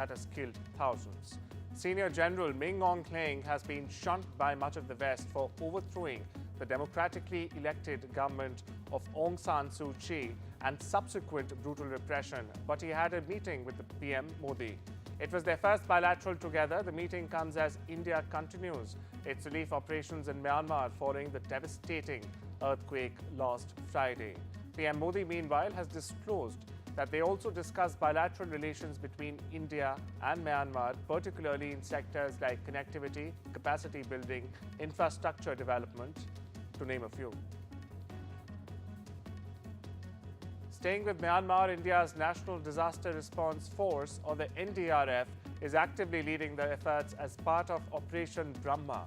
that has killed thousands. Senior General Min Aung Hlaing has been shunned by much of the West for overthrowing the democratically elected government of Aung San Suu Kyi and subsequent brutal repression. But he had a meeting with the PM Modi. It was their first bilateral together. The meeting comes as India continues its relief operations in Myanmar following the devastating earthquake last Friday. PM Modi, meanwhile, has disclosed that they also discussed bilateral relations between India and Myanmar, particularly in sectors like connectivity, capacity building, infrastructure development, to name a few. Staying with Myanmar, India's National Disaster Response Force, or the NDRF, is actively leading the efforts as part of Operation Brahma.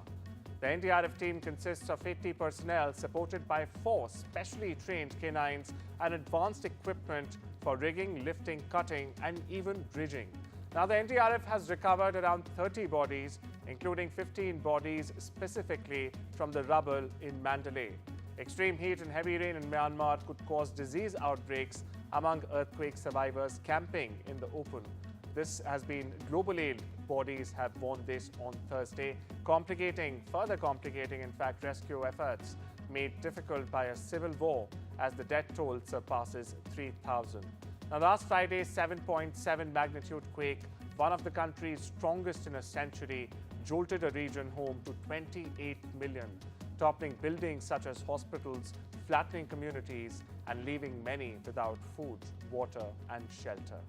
The NDRF team consists of 80 personnel supported by 4 specially trained canines and advanced equipment for rigging, lifting, cutting, and even bridging. Now, the NDRF has recovered around 30 bodies, including 15 bodies specifically from the rubble in Mandalay. Extreme heat and heavy rain in Myanmar could cause disease outbreaks among earthquake survivors camping in the open. This has been global aid bodies have warned this on Thursday, further complicating, in fact, rescue efforts made difficult by a civil war as the death toll surpasses 3,000. Now, last Friday's 7.7 magnitude quake, one of the country's strongest in a century, jolted a region home to 28 million, toppling buildings such as hospitals, flattening communities, and leaving many without food, water, and shelter.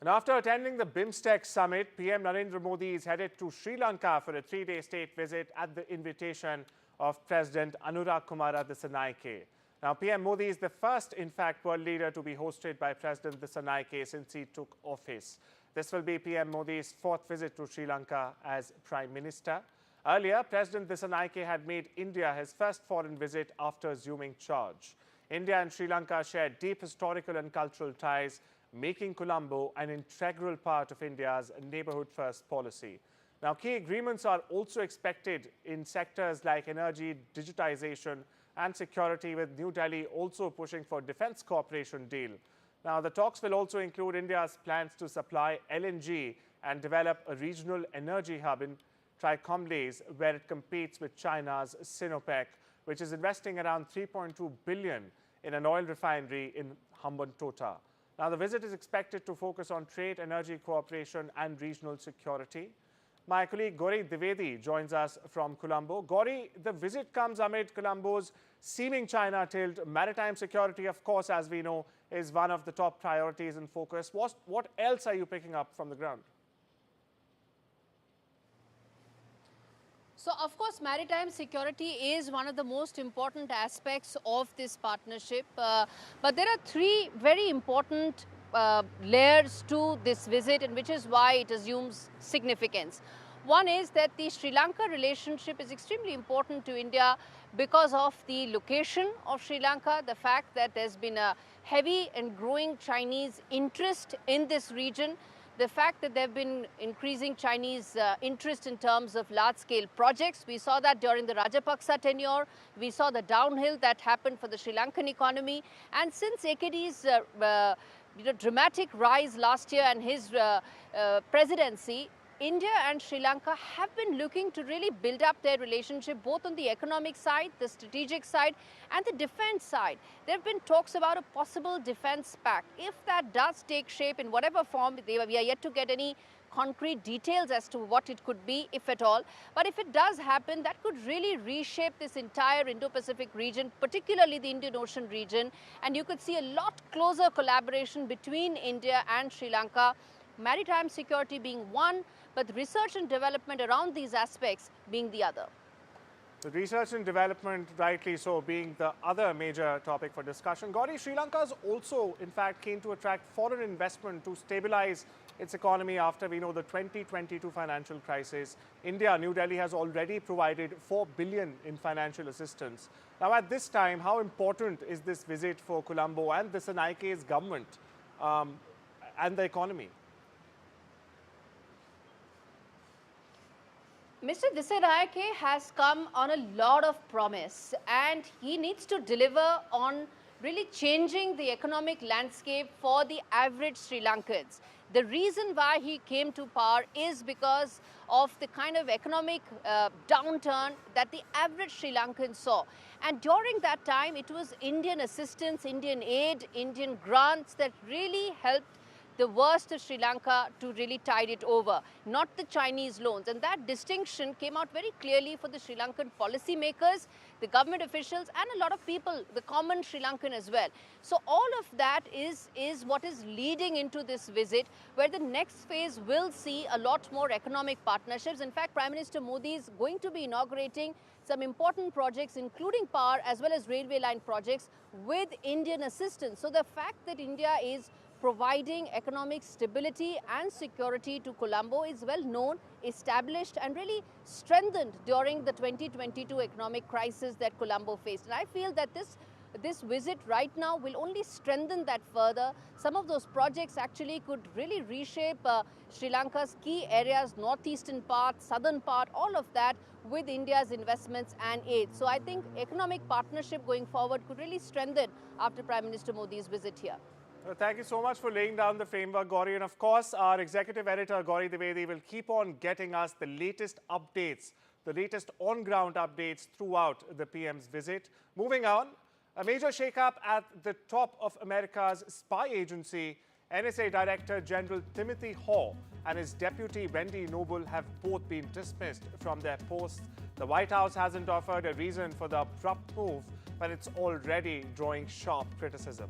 And after attending the BIMSTEC summit, PM Narendra Modi is headed to Sri Lanka for a 3-day state visit at the invitation of President Anura Kumara Dissanayake. Now, PM Modi is the first, in fact, world leader to be hosted by President Dissanayake since he took office. This will be PM Modi's 4th visit to Sri Lanka as Prime Minister. Earlier, President Dissanayake had made India his first foreign visit after assuming charge. India and Sri Lanka share deep historical and cultural ties, making Colombo an integral part of India's neighborhood first policy. Now, key agreements are also expected in sectors like energy, digitization, and security, with New Delhi also pushing for defense cooperation deal. Now, the talks will also include India's plans to supply LNG and develop a regional energy hub in Tricomlés, where it competes with China's Sinopec, which is investing around $3.2 billion in an oil refinery in Hambantota. Now, the visit is expected to focus on trade, energy cooperation, and regional security. My colleague Gauri Dwivedi joins us from Colombo. Gauri, the visit comes amid Colombo's seeming China tilt. Maritime security, of course, as we know, is one of the top priorities and focus. What else are you picking up from the ground? So, of course, maritime security is one of the most important aspects of this partnership. But there are 3 very important layers to this visit, and which is why it assumes significance. One is that the Sri Lanka relationship is extremely important to India because of the location of Sri Lanka, the fact that there's been a heavy and growing Chinese interest in this region, the fact that there have been increasing Chinese interest in terms of large-scale projects. We saw that during the Rajapaksa tenure. We saw the downhill that happened for the Sri Lankan economy. And since AKD's dramatic rise last year and his presidency, India and Sri Lanka have been looking to really build up their relationship both on the economic side, the strategic side, and the defense side. There have been talks about a possible defense pact. If that does take shape in whatever form, we are yet to get any concrete details as to what it could be, if at all. But if it does happen, that could really reshape this entire Indo-Pacific region, particularly the Indian Ocean region. And you could see a lot closer collaboration between India and Sri Lanka, maritime security being one, but research and development around these aspects being the other. The research and development, rightly so, being the other major topic for discussion. Gauri, Sri Lanka is also, in fact, keen to attract foreign investment to stabilize its economy after we know the 2022 financial crisis. India, New Delhi, has already provided $4 billion in financial assistance. Now, at this time, how important is this visit for Colombo and Dissanayike's government and the economy? Mr. Disarayake has come on a lot of promise, and he needs to deliver on really changing the economic landscape for the average Sri Lankans. The reason why he came to power is because of the kind of economic downturn that the average Sri Lankan saw. And during that time, it was Indian assistance, Indian aid, Indian grants that really helped the worst of Sri Lanka to really tide it over, not the Chinese loans. And that distinction came out very clearly for the Sri Lankan policymakers, the government officials, and a lot of people, the common Sri Lankan as well. So all of that is what is leading into this visit, where the next phase will see a lot more economic partnerships. In fact, Prime Minister Modi is going to be inaugurating some important projects, including power as well as railway line projects with Indian assistance. So the fact that India is providing economic stability and security to Colombo is well known, established, and really strengthened during the 2022 economic crisis that Colombo faced. And I feel that this visit right now will only strengthen that further. Some of those projects actually could really reshape Sri Lanka's key areas, northeastern part, southern part, all of that with India's investments and aid. So I think economic partnership going forward could really strengthen after Prime Minister Modi's visit here. Well, thank you so much for laying down the framework, Gauri. And of course, our executive editor, Gauri Dwivedi, will keep on getting us the latest updates, the latest on-ground updates throughout the PM's visit. Moving on, a major shakeup at the top of America's spy agency. NSA Director General Timothy Hall and his deputy Wendy Noble have both been dismissed from their posts. The White House hasn't offered a reason for the abrupt move, but it's already drawing sharp criticism.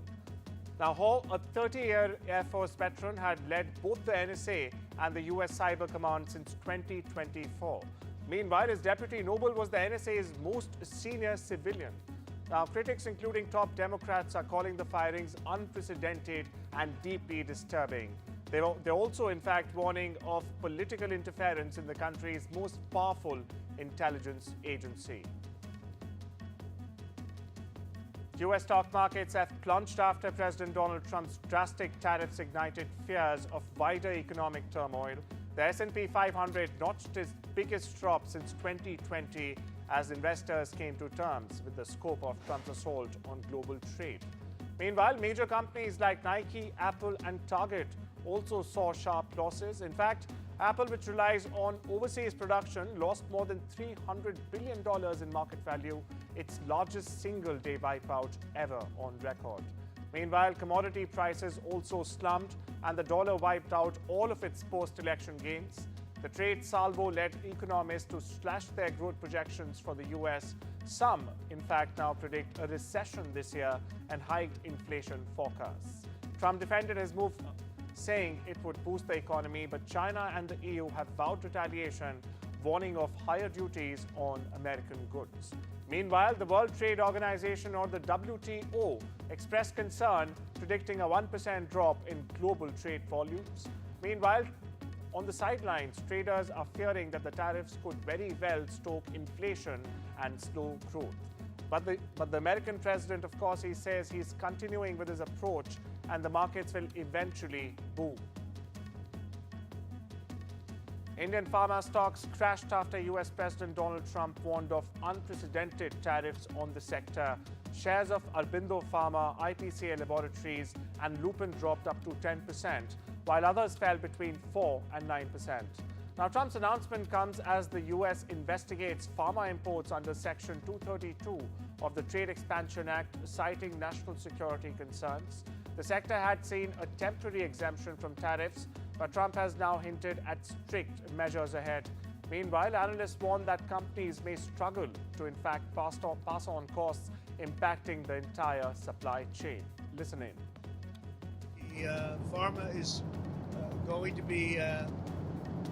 Now, Hall, a 30-year Air Force veteran, had led both the NSA and the US Cyber Command since 2024. Meanwhile, his deputy Noble was the NSA's most senior civilian. Now, critics, including top Democrats, are calling the firings unprecedented and deeply disturbing. They're also, in fact, warning of political interference in the country's most powerful intelligence agency. US stock markets have plunged after President Donald Trump's drastic tariffs ignited fears of wider economic turmoil. The S&P 500 notched its biggest drop since 2020 as investors came to terms with the scope of Trump's assault on global trade. Meanwhile, major companies like Nike, Apple, and Target also saw sharp losses. In fact, Apple, which relies on overseas production, lost more than $300 billion in market value, its largest single-day wipeout ever on record. Meanwhile, commodity prices also slumped and the dollar wiped out all of its post-election gains. The trade salvo led economists to slash their growth projections for the US. Some, in fact, now predict a recession this year and hiked inflation forecasts. Trump defended his move, saying it would boost the economy, but China and the EU have vowed retaliation, warning of higher duties on American goods. Meanwhile, the World Trade Organization, or the WTO, expressed concern, predicting a 1% drop in global trade volumes. Meanwhile, on the sidelines, traders are fearing that the tariffs could very well stoke inflation and slow growth. But the American president, of course, he says he's continuing with his approach and the markets will eventually boom. Indian pharma stocks crashed after US President Donald Trump warned of unprecedented tariffs on the sector. Shares of Aurobindo Pharma, IPCA Laboratories, and Lupin dropped up to 10%, while others fell between 4 and 9%. Now, Trump's announcement comes as the US investigates pharma imports under Section 232 of the Trade Expansion Act, citing national security concerns. The sector had seen a temporary exemption from tariffs, but Trump has now hinted at strict measures ahead. Meanwhile, analysts warn that companies may struggle to, in fact, pass on costs, impacting the entire supply chain. Listen in. The pharma is going to be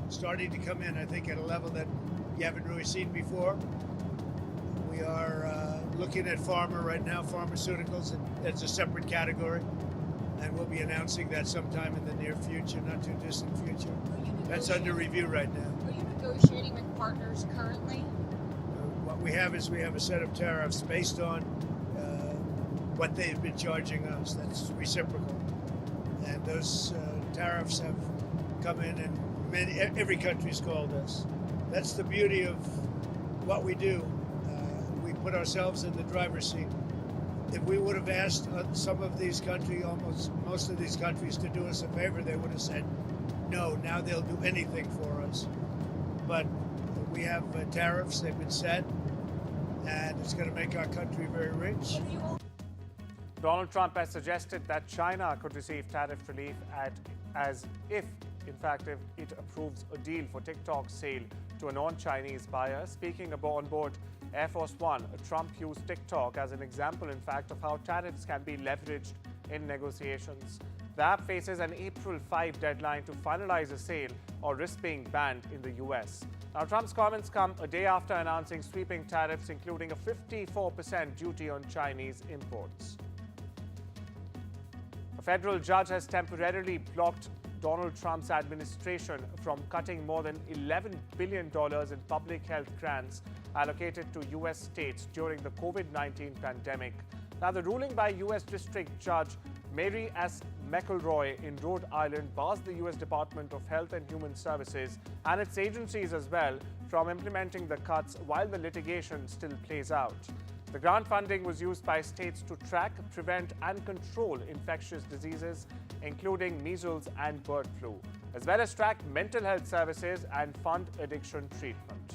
starting to come in, I think, at a level that you haven't really seen before. We are looking at pharma right now, pharmaceuticals, as a separate category. And we'll be announcing that sometime in the near future, not too distant future. That's under review right now. Are you negotiating with partners currently? What we have is we have a set of tariffs based on what they've been charging us. That's reciprocal. And those tariffs have come in and every country's called us. That's the beauty of what we do. We put ourselves in the driver's seat. If we would have asked some of these countries, almost most of these countries, to do us a favor, they would have said no. Now they'll do anything for us. But we have tariffs, they've been set, and it's going to make our country very rich. Donald Trump has suggested that China could receive tariff relief as if, in fact, if it approves a deal for TikTok's sale to a non-Chinese buyer. Speaking on board Air Force One, Trump used TikTok as an example, in fact, of how tariffs can be leveraged in negotiations. The app faces an April 5 deadline to finalize a sale or risk being banned in the US. Now, Trump's comments come a day after announcing sweeping tariffs, including a 54% duty on Chinese imports. A federal judge has temporarily blocked Donald Trump's administration from cutting more than $11 billion in public health grants allocated to U.S. states during the COVID-19 pandemic. Now, the ruling by U.S. District Judge Mary S. McElroy in Rhode Island bars the U.S. Department of Health and Human Services and its agencies as well from implementing the cuts while the litigation still plays out. The grant funding was used by states to track, prevent and control infectious diseases, including measles and bird flu, as well as track mental health services and fund addiction treatment.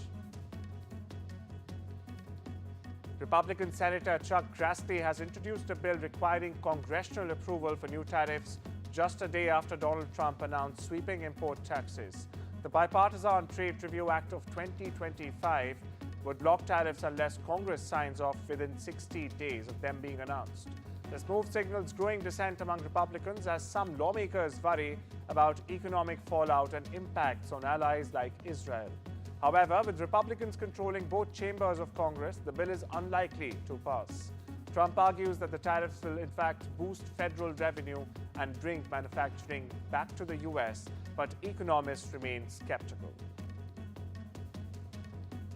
Republican Senator Chuck Grassley has introduced a bill requiring congressional approval for new tariffs just a day after Donald Trump announced sweeping import taxes. The Bipartisan Trade Review Act of 2025 would block tariffs unless Congress signs off within 60 days of them being announced. This move signals growing dissent among Republicans as some lawmakers worry about economic fallout and impacts on allies like Israel. However, with Republicans controlling both chambers of Congress, the bill is unlikely to pass. Trump argues that the tariffs will in fact boost federal revenue and bring manufacturing back to the U.S., but economists remain skeptical.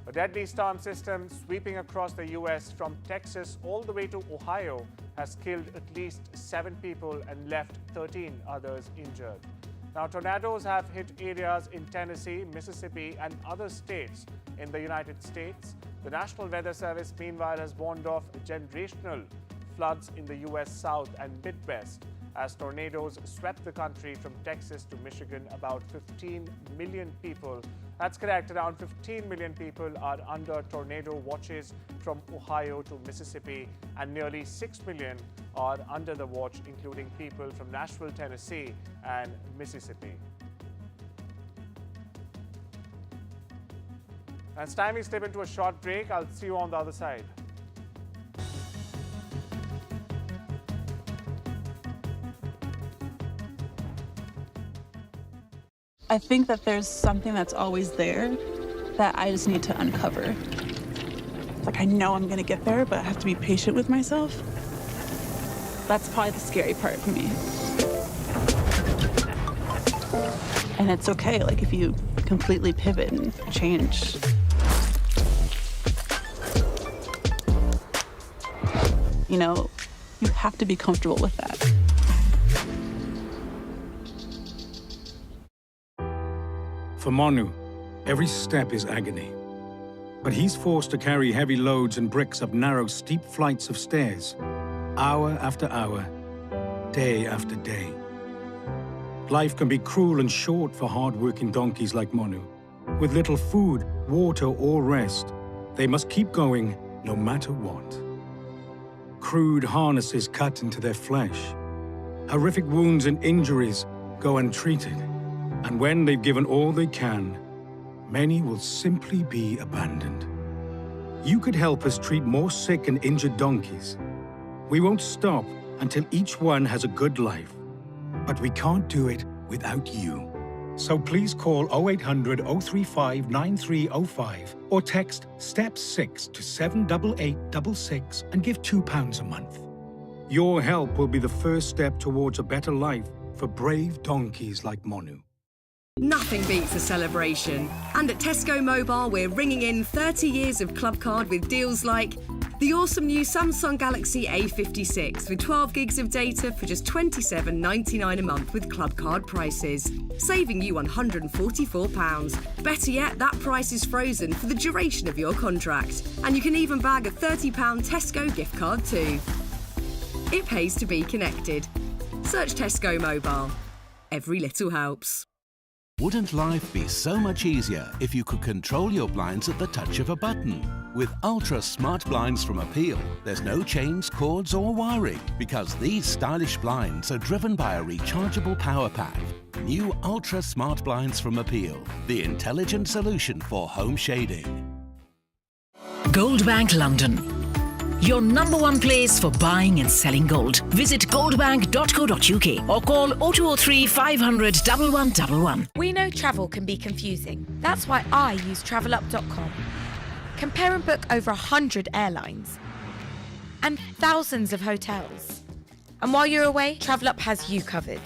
A deadly storm system sweeping across the U.S. from Texas all the way to Ohio has killed at least 7 people and left 13 others injured. Now, tornadoes have hit areas in Tennessee, Mississippi, and other states in the United States. The National Weather Service, meanwhile, has warned of generational floods in the U.S. South and Midwest as tornadoes swept the country from Texas to Michigan. About 15 million people, that's correct, around 15 million people are under tornado watches from Ohio to Mississippi, and nearly 6 million are under the watch, including people from Nashville, Tennessee and Mississippi. And it's time we step into a short break. I'll see you on the other side. I think that there's something that's always there that I just need to uncover. Like, I know I'm gonna get there, but I have to be patient with myself. That's probably the scary part for me. And it's okay, like, if you completely pivot and change. You know, you have to be comfortable with that. For Monu, every step is agony. But he's forced to carry heavy loads and bricks up narrow, steep flights of stairs, hour after hour, day after day. Life can be cruel and short for hard-working donkeys like Monu. With little food, water, or rest, they must keep going no matter what. Crude harnesses cut into their flesh. Horrific wounds and injuries go untreated. And when they've given all they can, many will simply be abandoned. You could help us treat more sick and injured donkeys. We won't stop until each one has a good life. But we can't do it without you. So please call 0800 035 9305 or text STEP6 to 78866 and give £2 a month. Your help will be the first step towards a better life for brave donkeys like Monu. Nothing beats a celebration. And at Tesco Mobile, we're ringing in 30 years of Club Card with deals like the awesome new Samsung Galaxy A56 with 12 gigs of data for just £27.99 a month with Club Card prices, saving you £144. Better yet, that price is frozen for the duration of your contract. And you can even bag a £30 Tesco gift card too. It pays to be connected. Search Tesco Mobile. Every little helps. Wouldn't life be so much easier if you could control your blinds at the touch of a button? With Ultra Smart Blinds from Appeal, there's no chains, cords or wiring because these stylish blinds are driven by a rechargeable power pack. New Ultra Smart Blinds from Appeal, the intelligent solution for home shading. Goldbank London. Your #1 place for buying and selling gold. Visit goldbank.co.uk or call 0203 500 1111. We know travel can be confusing. That's why I use travelup.com. Compare and book over 100 airlines and thousands of hotels. And while you're away, TravelUp has you covered.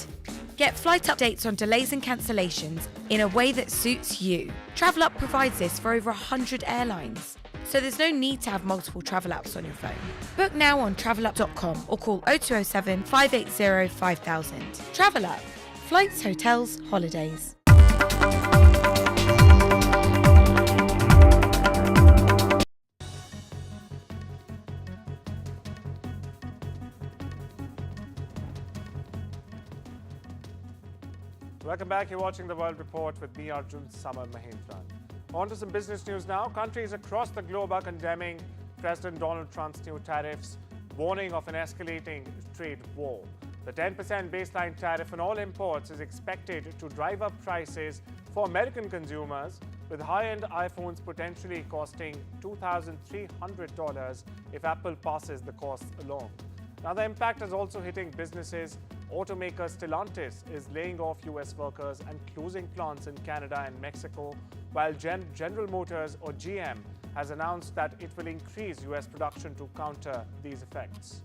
Get flight updates on delays and cancellations in a way that suits you. TravelUp provides this for over 100 airlines. So there's no need to have multiple travel apps on your phone. Book now on travelup.com or call 0207 580 5000. TravelUp. Flights, hotels, holidays. Welcome back. You're watching The World Report with me, Arjun, Samar, Mahendran. On to some business news now. Countries across the globe are condemning President Donald Trump's new tariffs, warning of an escalating trade war. The 10% baseline tariff on all imports is expected to drive up prices for American consumers, with high-end iPhones potentially costing $2,300 if Apple passes the costs along. Now, the impact is also hitting businesses. Automaker Stellantis is laying off US workers and closing plants in Canada and Mexico, while General Motors, or GM, has announced that it will increase US production to counter these effects.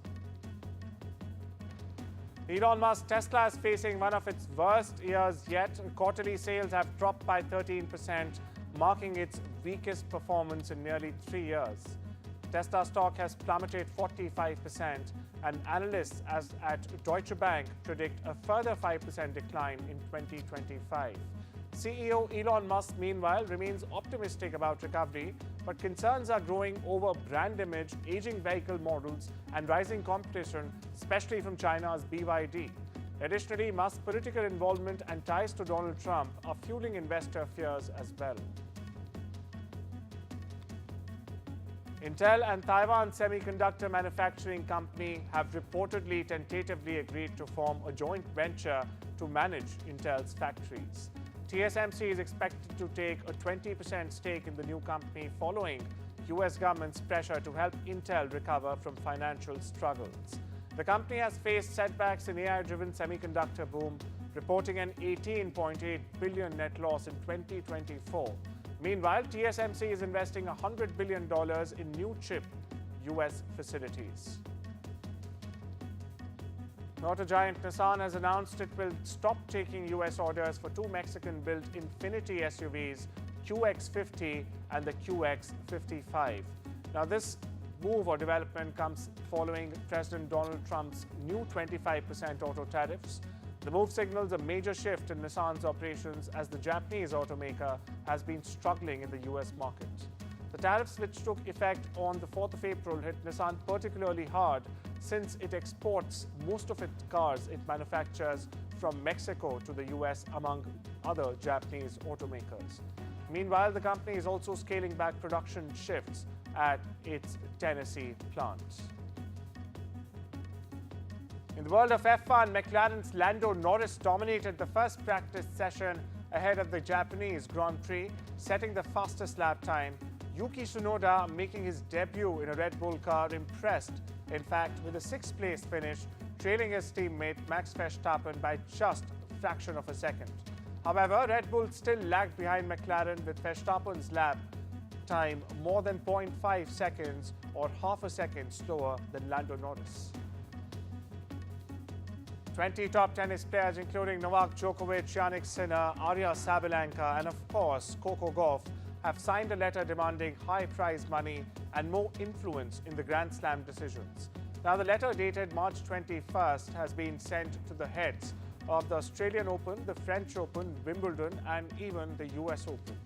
Elon Musk Tesla is facing one of its worst years yet. Quarterly sales have dropped by 13%, marking its weakest performance in nearly 3 years. Tesla stock has plummeted 45%, and analysts at Deutsche Bank predict a further 5% decline in 2025. CEO Elon Musk, meanwhile, remains optimistic about recovery, but concerns are growing over brand image, aging vehicle models, and rising competition, especially from China's BYD. Additionally, Musk's political involvement and ties to Donald Trump are fueling investor fears as well. Intel and Taiwan Semiconductor Manufacturing Company have reportedly tentatively agreed to form a joint venture to manage Intel's factories. TSMC is expected to take a 20% stake in the new company following US government's pressure to help Intel recover from financial struggles. The company has faced setbacks in AI-driven semiconductor boom, reporting an $18.8 billion net loss in 2024. Meanwhile, TSMC is investing $100 billion in new chip US facilities. Auto giant Nissan has announced it will stop taking US orders for two Mexican-built Infiniti SUVs, QX50 and the QX55. Now, this move or development comes following President Donald Trump's new 25% auto tariffs. The move signals a major shift in Nissan's operations as the Japanese automaker has been struggling in the US market. The tariffs, which took effect on the 4th of April, hit Nissan particularly hard since it exports most of its cars it manufactures from Mexico to the US, among other Japanese automakers. Meanwhile, the company is also scaling back production shifts at its Tennessee plant. In the world of F1, McLaren's Lando Norris dominated the first practice session ahead of the Japanese Grand Prix, setting the fastest lap time. Yuki Tsunoda, making his debut in a Red Bull car, impressed, in fact, with a 6th place finish, trailing his teammate Max Verstappen by just a fraction of a second. However, Red Bull still lagged behind McLaren, with Verstappen's lap time more than 0.5 seconds or half a second slower than Lando Norris. 20 top tennis players including Novak Djokovic, Yannick Sinner, Arya Sabalenka and of course Coco Gauff have signed a letter demanding high prize money and more influence in the Grand Slam decisions. Now the letter dated March 21st has been sent to the heads of the Australian Open, the French Open, Wimbledon and even the US Open.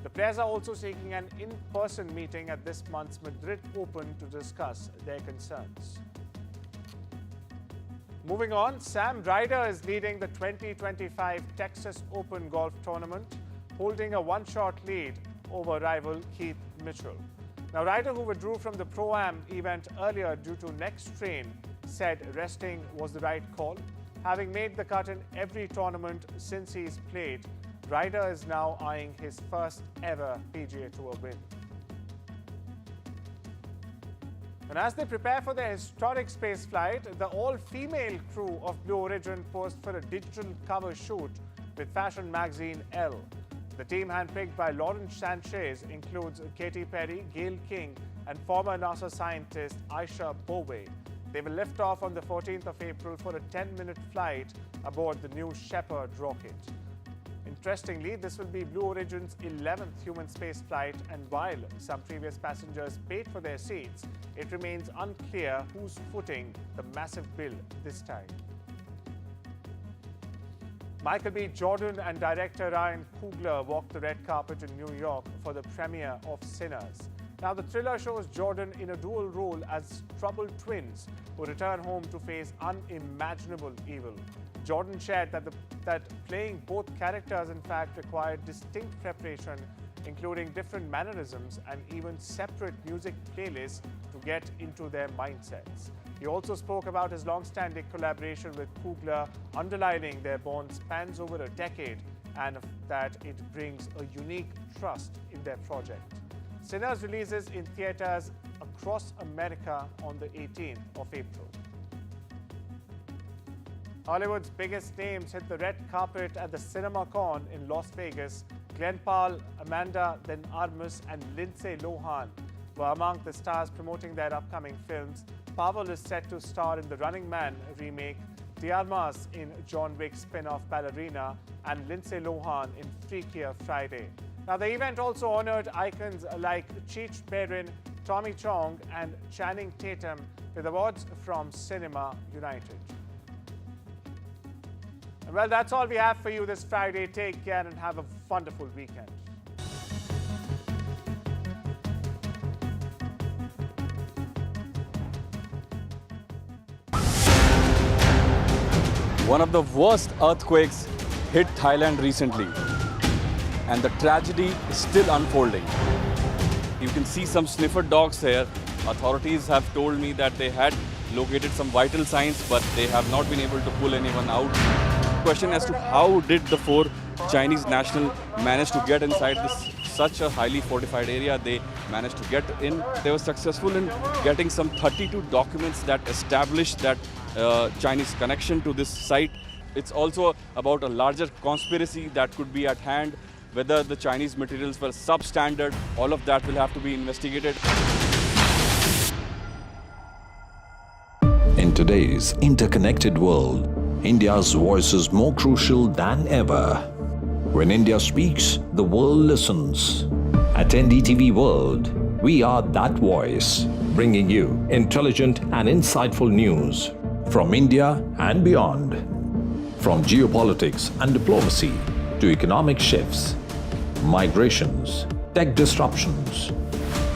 The players are also seeking an in-person meeting at this month's Madrid Open to discuss their concerns. Moving on, Sam Ryder is leading the 2025 Texas Open golf tournament, holding a one-shot lead over rival Keith Mitchell. Now, Ryder, who withdrew from the Pro-Am event earlier due to neck strain, said resting was the right call. Having made the cut in every tournament since he's played, Ryder is now eyeing his first ever PGA Tour win. And as they prepare for their historic space flight, the all-female crew of Blue Origin posed for a digital cover shoot with fashion magazine Elle. The team handpicked by Lawrence Sanchez includes Katy Perry, Gayle King and former NASA scientist Aisha Bowe. They will lift off on the 14th of April for a 10-minute flight aboard the New Shepard rocket. Interestingly, this will be Blue Origin's 11th human space flight, and while some previous passengers paid for their seats, it remains unclear who's footing the massive bill this time. Michael B. Jordan and director Ryan Coogler walked the red carpet in New York for the premiere of Sinners. Now, the thriller shows Jordan in a dual role as troubled twins who return home to face unimaginable evil. Jordan shared that playing both characters, in fact, required distinct preparation, including different mannerisms and even separate music playlists to get into their mindsets. He also spoke about his long-standing collaboration with Coogler, underlining their bond spans over a decade and that it brings a unique trust in their project. Sinners releases in theaters across America on the 18th of April. Hollywood's biggest names hit the red carpet at the CinemaCon in Las Vegas. Glenn Powell, Amanda de Armas and Lindsay Lohan were among the stars promoting their upcoming films. Powell is set to star in The Running Man remake, de Armas in John Wick's spin-off Ballerina, and Lindsay Lohan in Freakier Friday. Now, the event also honored icons like Cheech Marin, Tommy Chong and Channing Tatum with awards from Cinema United. Well, that's all we have for you this Friday. Take care and have a wonderful weekend. One of the worst earthquakes hit Thailand recently, and the tragedy is still unfolding. You can see some sniffer dogs here. Authorities have told me that they had located some vital signs, but they have not been able to pull anyone out. Question as to how did the 4 Chinese nationals manage to get inside such a highly fortified area. They managed to get in. They were successful in getting some 32 documents that established that Chinese connection to this site. It's also about a larger conspiracy that could be at hand. Whether the Chinese materials were substandard, all of that will have to be investigated. In today's interconnected world, India's voice is more crucial than ever. When India speaks, the world listens. At NDTV World, we are that voice, bringing you intelligent and insightful news from India and beyond. From geopolitics and diplomacy to economic shifts, migrations, tech disruptions,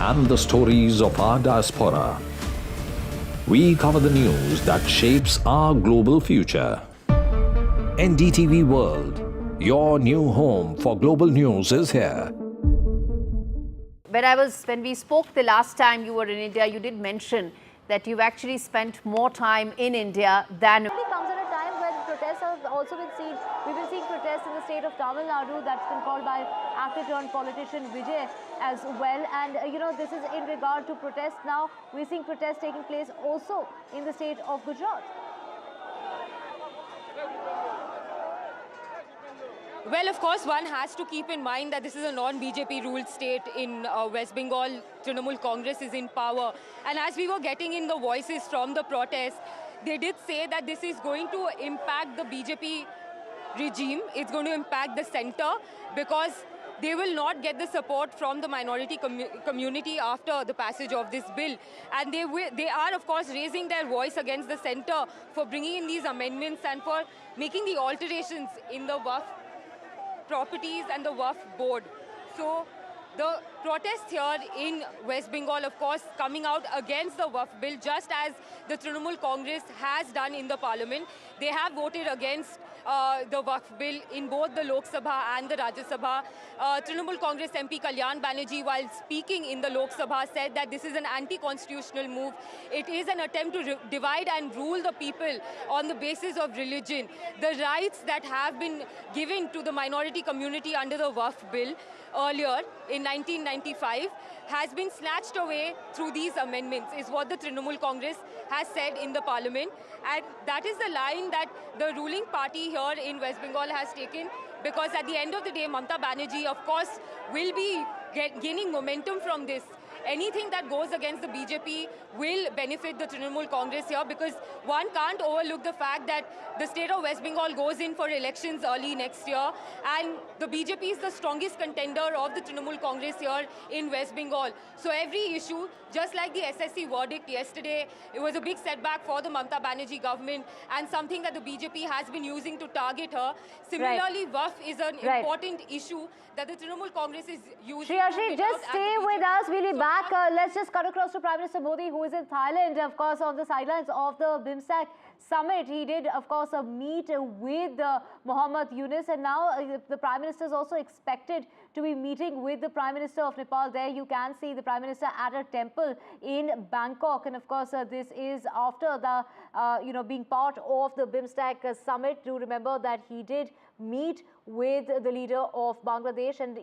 and the stories of our diaspora. We cover the news that shapes our global future. NDTV World, your new home for global news, is here. When we spoke the last time you were in India, you did mention that you've actually spent more time in India than... It comes at a time when protests have also been seen. We've been seeing protests in the state of Tamil Nadu that's been called by actor-turned-politician Vijay as well. And, this is in regard to protests. Now, we're seeing protests taking place also in the state of Gujarat. Well, of course, one has to keep in mind that this is a non-BJP ruled state in West Bengal. Trinamool Congress is in power. And as we were getting in the voices from the protests, they did say that this is going to impact the BJP regime. It's going to impact the center because they will not get the support from the minority community after the passage of this bill. And they are, of course, raising their voice against the center for bringing in these amendments and for making the alterations in the Waqf properties and the Waqf board. So the protest here in West Bengal, of course, coming out against the Waqf bill, just as the Trinamool Congress has done in the parliament. They have voted against the Waqf bill in both the Lok Sabha and the Rajya Sabha. Trinamool Congress MP Kalyan Banerjee, while speaking in the Lok Sabha, said that this is an anti-constitutional move. It is an attempt to divide and rule the people on the basis of religion. The rights that have been given to the minority community under the Waqf bill earlier in 1995 has been snatched away through these amendments, is what the Trinamool Congress has said in the parliament. And that is the line that the ruling party here in West Bengal has taken, because at the end of the day, Mamata Banerjee, of course, will be gaining momentum from this. Anything that goes against the BJP will benefit the Trinamool Congress here, because one can't overlook the fact that the state of West Bengal goes in for elections early next year, and the BJP is the strongest contender of the Trinamool Congress here in West Bengal. So every issue, just like the SSC verdict yesterday, it was a big setback for the Mamata Banerjee government and something that the BJP has been using to target her. Similarly, Waqf is an important issue that the Trinamool Congress is using. Shri, just stay with us. We'll be back. Let's just cut across to Prime Minister Modi, who is in Thailand, of course, on the sidelines of the BIMSTEC summit. He did, of course, meet with Mohammed Yunus, and now the Prime Minister is also expected to be meeting with the Prime Minister of Nepal. There you can see the Prime Minister at a temple in Bangkok, and of course this is after the being part of the BIMSTEC summit. Do remember that he did meet with the leader of Bangladesh, and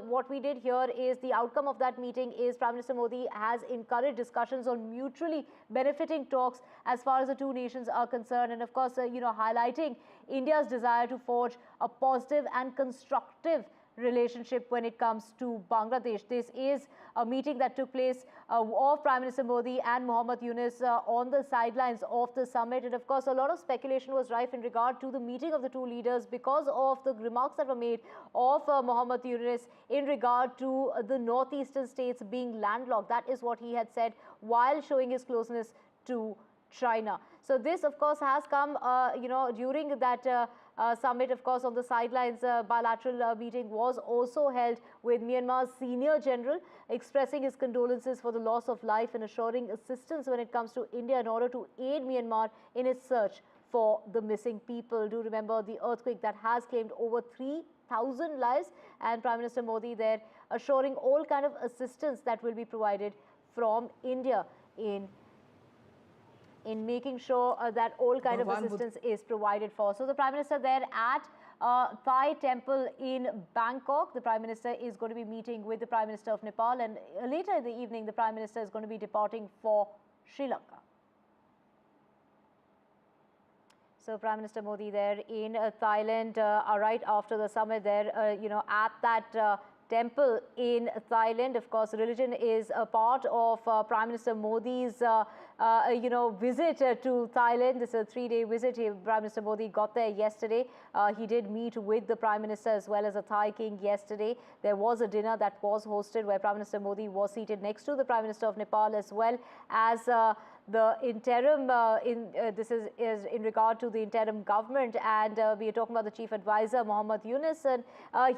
what we did here is the outcome of that meeting is Prime Minister Modi has encouraged discussions on mutually benefiting talks as far as the two nations are concerned, and of course highlighting India's desire to forge a positive and constructive relationship when it comes to Bangladesh. This is a meeting that took place of Prime Minister Modi and Mohammed Yunus on the sidelines of the summit, and of course a lot of speculation was rife in regard to the meeting of the two leaders because of the remarks that were made of Mohammed Yunus in regard to the northeastern states being landlocked. That is what he had said while showing his closeness to China. So this, of course, has come, during that summit. Of course, on the sidelines, bilateral meeting was also held with Myanmar's senior general, expressing his condolences for the loss of life and assuring assistance when it comes to India in order to aid Myanmar in its search for the missing people. Do remember the earthquake that has claimed over 3,000 lives, and Prime Minister Modi there assuring all kind of assistance that will be provided from India in making sure that all kind of assistance is provided for. So the Prime Minister there at Thai temple in Bangkok. The Prime Minister is going to be meeting with the Prime Minister of Nepal, and later in the evening the Prime Minister is going to be departing for Sri Lanka. So Prime Minister Modi there in Thailand right after the summit there, at that temple in Thailand. Of course, religion is a part of Prime Minister Modi's, visit to Thailand. This is a 3-day visit. Prime Minister Modi got there yesterday. He did meet with the Prime Minister as well as a Thai king yesterday. There was a dinner that was hosted where Prime Minister Modi was seated next to the Prime Minister of Nepal, as well as the interim, this is in regard to the interim government, and we are talking about the Chief Advisor Mohammed Yunus, and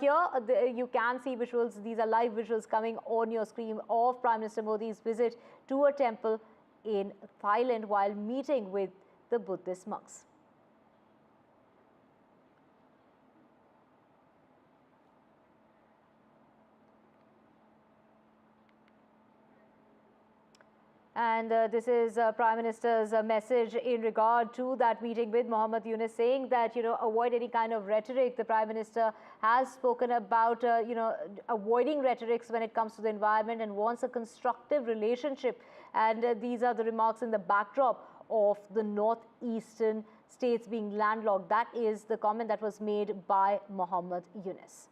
here you can see visuals. These are live visuals coming on your screen of Prime Minister Modi's visit to a temple in Thailand while meeting with the Buddhist monks. And this is Prime Minister's message in regard to that meeting with Mohammed Yunus, saying that, avoid any kind of rhetoric. The Prime Minister has spoken about, avoiding rhetorics when it comes to the environment and wants a constructive relationship. And these are the remarks in the backdrop of the northeastern states being landlocked. That is the comment that was made by Mohammed Yunus.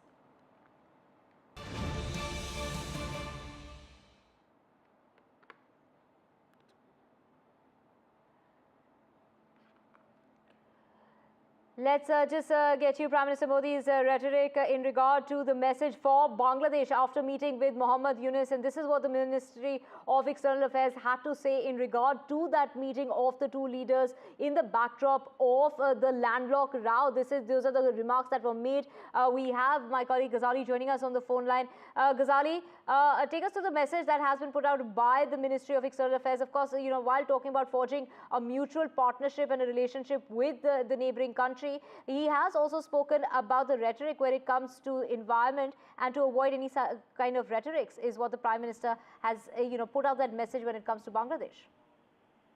Let's just get you Prime Minister Modi's rhetoric in regard to the message for Bangladesh after meeting with Mohammed Yunus. And this is what the Ministry of External Affairs had to say in regard to that meeting of the two leaders in the backdrop of the landlocked row. Those are the remarks that were made. We have my colleague Ghazali joining us on the phone line. Ghazali, take us to the message that has been put out by the Ministry of External Affairs. Of course, while talking about forging a mutual partnership and a relationship with the neighboring country, he has also spoken about the rhetoric when it comes to environment and to avoid any kind of rhetorics is what the Prime Minister has put out that message when it comes to Bangladesh.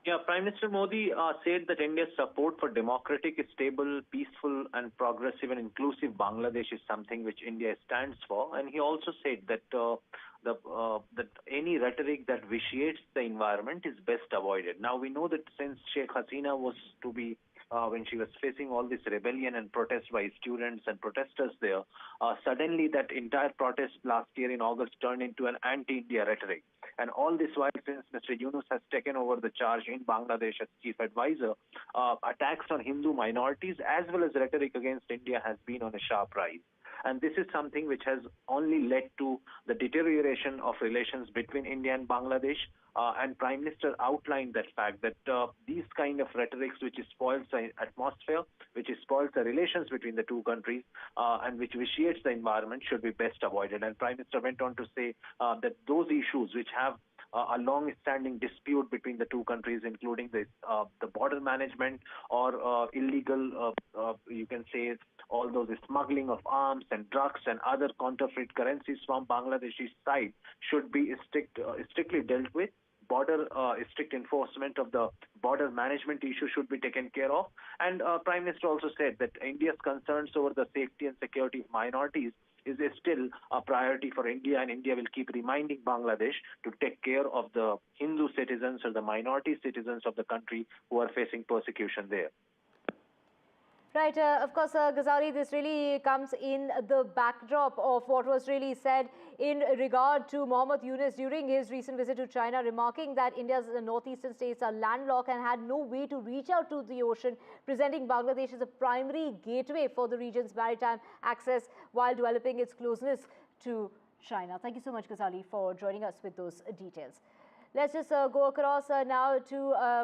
Yeah, Prime Minister Modi said that India's support for democratic, stable, peaceful and progressive and inclusive Bangladesh is something which India stands for. And he also said that that any rhetoric that vitiates the environment is best avoided. Now, we know that since Sheikh Hasina was to be when she was facing all this rebellion and protest by students and protesters there, suddenly that entire protest last year in August turned into an anti-India rhetoric. And all this while, since Mr. Yunus has taken over the charge in Bangladesh as chief advisor, attacks on Hindu minorities as well as rhetoric against India has been on a sharp rise. And this is something which has only led to the deterioration of relations between India and Bangladesh. And Prime Minister outlined that fact that these kind of rhetorics which spoils the atmosphere, which spoils the relations between the two countries, and which vitiates the environment should be best avoided. And Prime Minister went on to say that those issues which have a long-standing dispute between the two countries, including the border management or illegal, you can say, all those smuggling of arms and drugs and other counterfeit currencies from Bangladeshi side should be strictly dealt with. Strict enforcement of the border management issue should be taken care of. And Prime Minister also said that India's concerns over the safety and security of minorities is still a priority for India, and India will keep reminding Bangladesh to take care of the Hindu citizens or the minority citizens of the country who are facing persecution there. Right, of course, Ghazali, this really comes in the backdrop of what was really said in regard to Mohammed Yunus during his recent visit to China, remarking that India's northeastern states are landlocked and had no way to reach out to the ocean, presenting Bangladesh as a primary gateway for the region's maritime access while developing its closeness to China. Thank you so much, Ghazali, for joining us with those details. Let's just go across now to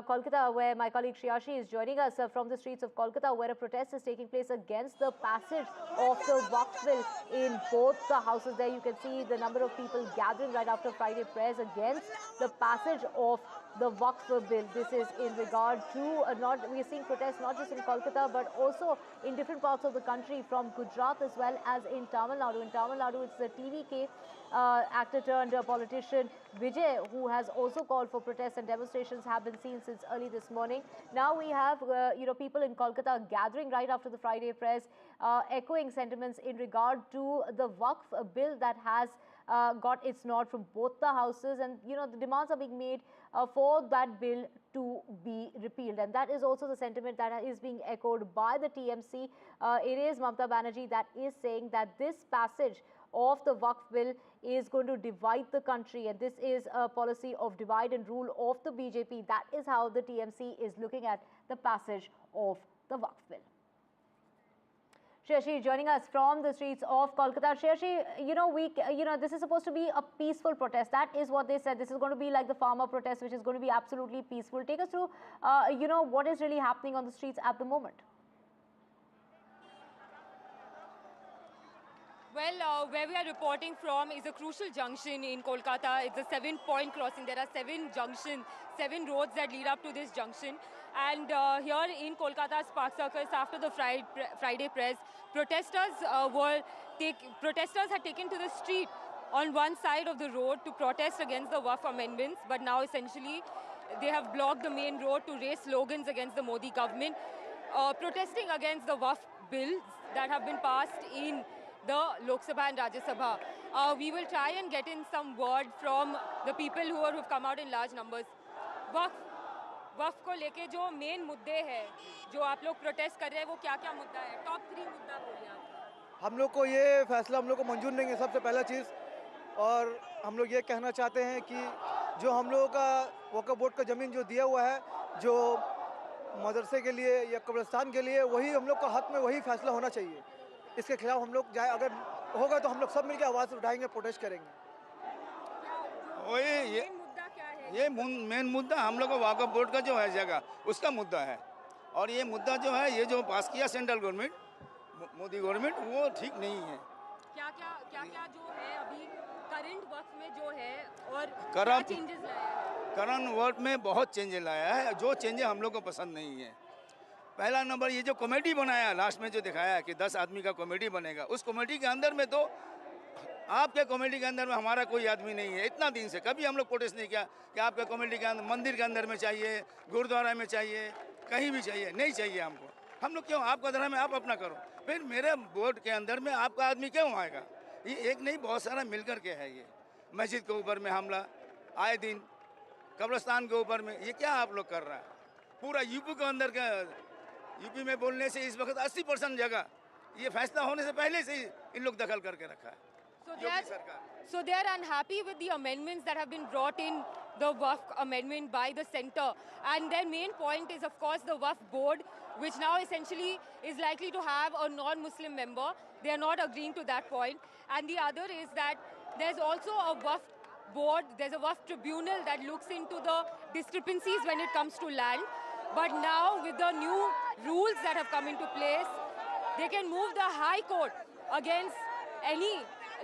Kolkata, where my colleague Shriyashi is joining us from the streets of Kolkata, where a protest is taking place against the passage of the Waqf bill in both the houses. There you can see the number of people gathering right after Friday prayers against the passage of the Waqf bill. This is in regard to we are seeing protests not just in Kolkata but also in different parts of the country, from Gujarat as well as in Tamil Nadu. In Tamil Nadu, it's the TVK actor turned politician Vijay, who has also called for protests, and demonstrations have been seen since early this morning. Now we have people in Kolkata gathering right after the Friday prayers, echoing sentiments in regard to the Waqf bill that has got its nod from both the houses, and the demands are being made for that bill to be repealed, and that is also the sentiment that is being echoed by the TMC. It is Mamata Banerjee that is saying that this passage of the Waqf bill is going to divide the country, and this is a policy of divide and rule of the BJP. That is how the TMC is looking at the passage of the Waqf bill. Shriyashi joining us from the streets of Kolkata. Shriyashi, this is supposed to be a peaceful protest. That is what they said. This is going to be like the farmer protest, which is going to be absolutely peaceful. Take us through, what is really happening on the streets at the moment. Well, where we are reporting from is a crucial junction in Kolkata. It's a 7-point crossing. There are 7 roads that lead up to this junction. And here in Kolkata's Park Circus, after the Friday press, protesters had taken to the street on one side of the road to protest against the Waqf amendments. But now essentially they have blocked the main road to raise slogans against the Modi government, protesting against the Waqf bills that have been passed in the Lok Sabha and Rajya Sabha. We will try and get in some word from the people who have come out in large numbers. वक्फ को लेके जो main मुद्दे हैं जो आप लोग protest कर रहे हैं, वो क्या-क्या मुद्दा है? टॉप 3 मुद्दा बोलिए आप। हम लोग को ये फैसला हम लोग को मंजूर नहीं है, सबसे पहला चीज़। और हम लोग ये कहना चाहते हैं कि जो हम लोगों का वक्फ बोर्ड का ज़मीन जो दिया हुआ है, जो मदरसे के लिए या कब्रिस्तान के लिए वही हम लोग का हक में वही फैसला होना चाहिए। इसके खिलाफ हम लोग जाए, अगर होगा तो हम लोग सब मिलकर आवाज़ उठाएंगे, प्रोटेस्ट करेंगे। ये मेन मुद्दा हम लोग का वाकफ बोर्ड का जो है जगह, उसका मुद्दा है। और ये मुद्दा जो है, ये जो पास किया सेंट्रल गवर्नमेंट, मोदी गवर्नमेंट, वो ठीक नहीं है। क्या जो है अभी करंट वक्त में जो है और करंट चेंजेस लाया है? करंट वर्ड में बहुत चेंजेस लाया है, जो चेंजेस हम लोग को पसंद नहीं है। पहला नंबर, ये जो कमेटी बनाया लास्ट में जो दिखाया कि 10 आदमी का कमेटी बनेगा, उस कमेटी के अंदर में तो आपके कमेटी के अंदर में हमारा कोई आदमी नहीं है। इतना दिन से कभी हम लोग प्रोटेस्ट नहीं किया कि आपके कमेटी के अंदर, मंदिर के अंदर में चाहिए, गुरुद्वारा में चाहिए, कहीं भी चाहिए, नहीं चाहिए हमको। हम लोग क्यों, आपका धर्म है आप अपना करो, फिर मेरे बोर्ड के अंदर में आपका आदमी क्यों आएगा? ये एक नहीं, बहुत सारा मिलकर के है। ये मस्जिद के ऊपर में हमला आए दिन, कब्रिस्तान के ऊपर में, ये क्या आप लोग कर रहा है? पूरा यूपी के अंदर का, यूपी में बोलने से इस वक्त 80% जगह ये फैसला होने से पहले से ही इन लोग दखल करके रखा है। So they are unhappy with the amendments that have been brought in, the WAF amendment by the centre, and their main point is of course the WAF board, which now essentially is likely to have a non-Muslim member. They are not agreeing to that point. And the other is that there's also a WAF board, there's a WAF tribunal that looks into the discrepancies when it comes to land. But now with the new rules that have come into place, they can move the High Court against any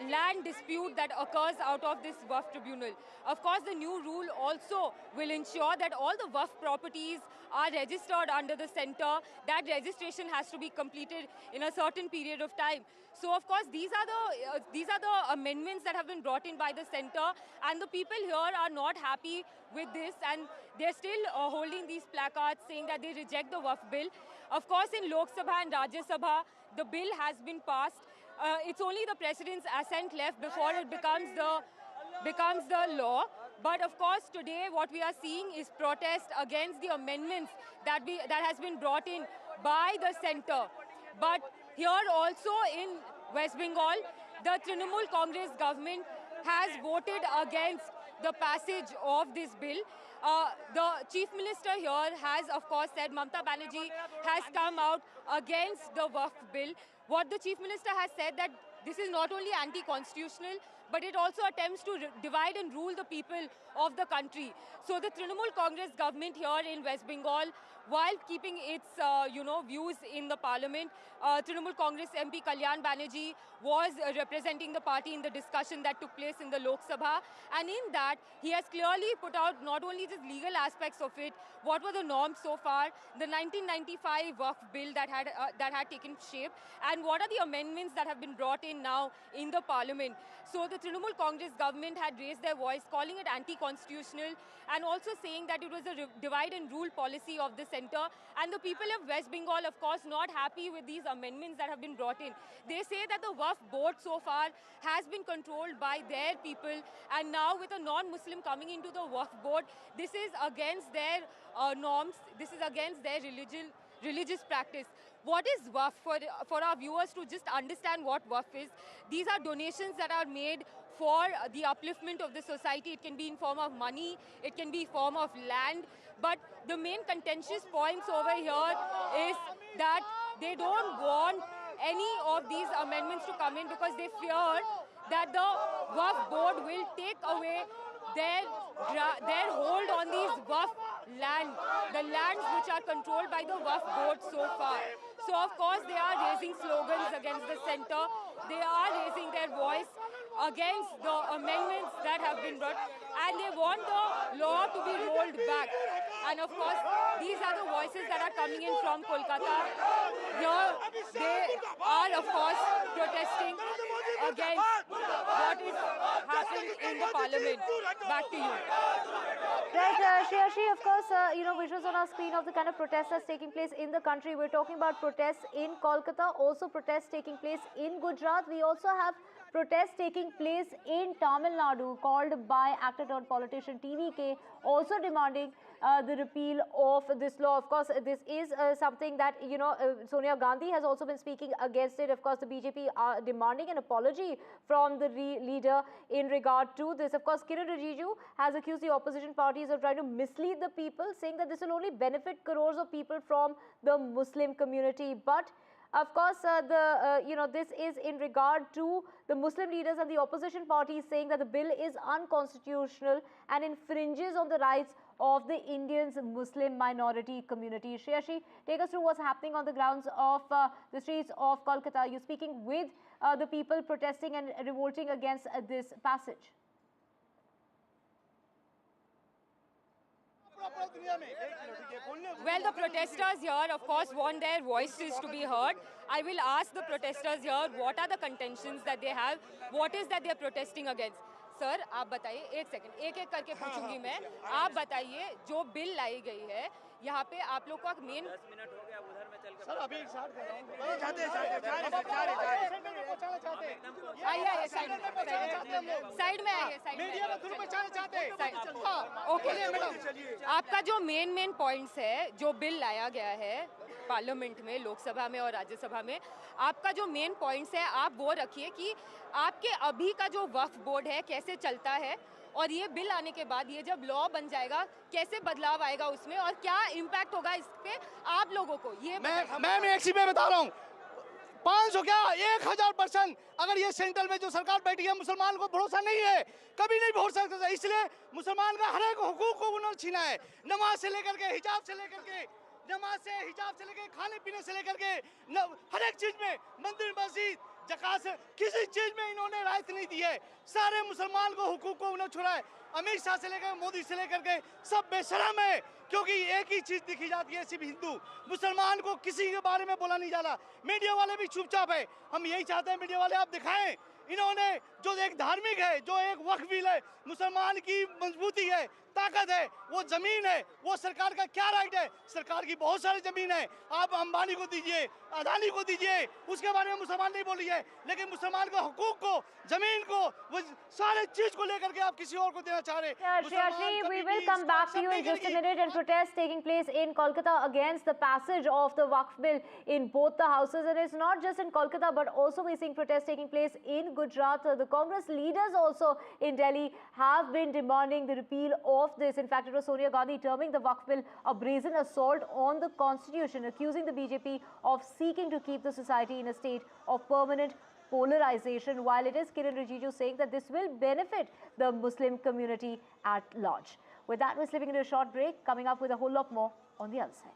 land dispute that occurs out of this WAF tribunal. Of course, the new rule also will ensure that all the WAF properties are registered under the centre. That registration has to be completed in a certain period of time. So, of course, these are the amendments that have been brought in by the centre, and the people here are not happy with this, and they're still holding these placards saying that they reject the WAF bill. Of course, in Lok Sabha and Rajya Sabha, the bill has been passed. It's only the president's assent left before it becomes the law. But of course, today what we are seeing is protest against the amendments that has been brought in by the centre. But here also in West Bengal, the Trinamool Congress government has voted against the passage of this bill. The Chief Minister here has, of course, said Mamata Banerjee has come out against the WAF bill. What the Chief Minister has said that this is not only anti-constitutional, but it also attempts to divide and rule the people of the country. So the Trinamool Congress government here in West Bengal, while keeping its views in the parliament, Trinamool Congress MP Kalyan Banerjee was representing the party in the discussion that took place in the Lok Sabha, and in that he has clearly put out not only the legal aspects of it, what were the norms so far, the 1995 WAF bill that had taken shape, and what are the amendments that have been brought in now in the parliament. So the Trinamool Congress government had raised their voice, calling it anti-constitutional, and also saying that it was a divide and rule policy of the centre. And the people of West Bengal, of course, not happy with these amendments that have been brought in. They say that the WAF board so far has been controlled by their people, and now with a non-Muslim coming into the WAF board, this is against their norms, this is against their religious practice. What is WAF? For our viewers to just understand what WAF is, these are donations that are made for the upliftment of the society. It can be in form of money, it can be in form of land, but the main contentious points over here is that they don't want any of these amendments to come in because they fear that the WAF board will take away their hold on these WAF land, the lands which are controlled by the WAF board so far. So of course they are raising slogans against the centre, they are raising their voice against the amendments that have been brought, and they want the law to be rolled back. And of course, these are the voices that are coming in from Kolkata. Here, they are of course protesting against what is happening in the parliament. Back to you. Right, Shreyashi, of course, visuals on our screen of the kind of protests that's taking place in the country. We're talking about protests in Kolkata, also protests taking place in Gujarat. We also have protests taking place in Tamil Nadu, called by actor turned politician TVK, also demanding the repeal of this law. Of course, this is something that, Sonia Gandhi has also been speaking against it. Of course, the BJP are demanding an apology from the leader in regard to this. Of course, Kiran Rijiju has accused the opposition parties of trying to mislead the people, saying that this will only benefit crores of people from the Muslim community. But of course, this is in regard to the Muslim leaders and the opposition parties saying that the bill is unconstitutional and infringes on the rights of the Indians Muslim minority community. Shreyashi, take us through what's happening on the grounds of the streets of Kolkata. You're speaking with the people protesting and revolting against this passage. Well, the protesters here, of course, want their voices to be heard. I will ask the protesters here, what are the contentions that they have? What is that they are protesting against? Sir आप बताइए, एक second, एक एक करके पूछूंगी मैं. आप बताइए, जो बिल लाई गई है, यहाँ पे आप लोग का मेन 10 मिनट हो गया, उधर में चल के सर अभी स्टार्ट कर रहा हूं. आइए साइड में आइए, मीडिया में खुद पहचानना चाहते हैं. ओके, आपका जो मेन पॉइंट्स है, जो बिल लाया गया है पार्लियामेंट में, लोकसभा में और राज्यसभा में, आपका जो मेन पॉइंट्स है आप वो रखिए कि आपके अभी का जो वक्फ बोर्ड है कैसे चलता है, और ये बिल आने के बाद ये जब लॉ बन जाएगा कैसे बदलाव आएगा उसमें, और क्या इम्पैक्ट होगा इस पे आप लोगों को. ये मैं एक चीज में बता रहा हूँ, 500 क्या 1000%. अगर ये सेंट्रल में जो सरकार बैठी है, मुसलमान को भरोसा नहीं है, कभी नहीं भरोसा सकता. इसलिए मुसलमान का हर एक हुकूक को उन्होंने छीना है. नमाज से लेकर के, हिजाब से लेकर के, खाने पीने से लेकर के, हर एक चीज में, मंदिर मस्जिद जकात से, किसी चीज में इन्होंने रायत नहीं दी है. सारे मुसलमान को हुकूक को उन्होंने छोड़ा है. अमित शाह से लेकर मोदी से लेकर के सब बेशरम है, क्योंकि एक ही चीज दिखी जाती है, सिर्फ हिंदू. मुसलमान को किसी के बारे में बोला नहीं जाता. मीडिया वाले भी चुपचाप है. हम यही चाहते हैं, मीडिया वाले आप दिखाएं, इन्होंने जो एक धार्मिक है, जो एक वक्फ बिल है, मुसलमान की मजबूती है, ताकत है, वो जमीन है, वो सरकार का क्या राइट है. सरकार की बहुत सारी जमीन है, आप अंबानी को दीजिए, अदानी को दीजिए, उसके बारे में मुसलमान नहीं बोलिए. लेकिन मुसलमान के हुकूक को, जमीन को, वो सारे चीज को लेकर के आप किसी और को देना चाह रहे. Shreyashi, we will come back to you in just a minute. And protests taking place in Kolkata against the passage of the Waqf bill in both the houses. And it's not just in Kolkata, but also we're seeing protests taking place in Gujarat. The Congress leaders also in Delhi have been demanding the repeal of this. In fact, it was Sonia Gandhi terming the Waqf bill a brazen assault on the constitution, accusing the BJP of seeking to keep the society in a state of permanent polarization, while it is Kiran Rijiju saying that this will benefit the Muslim community at large. With that, we're slipping into a short break, coming up with a whole lot more on the other side.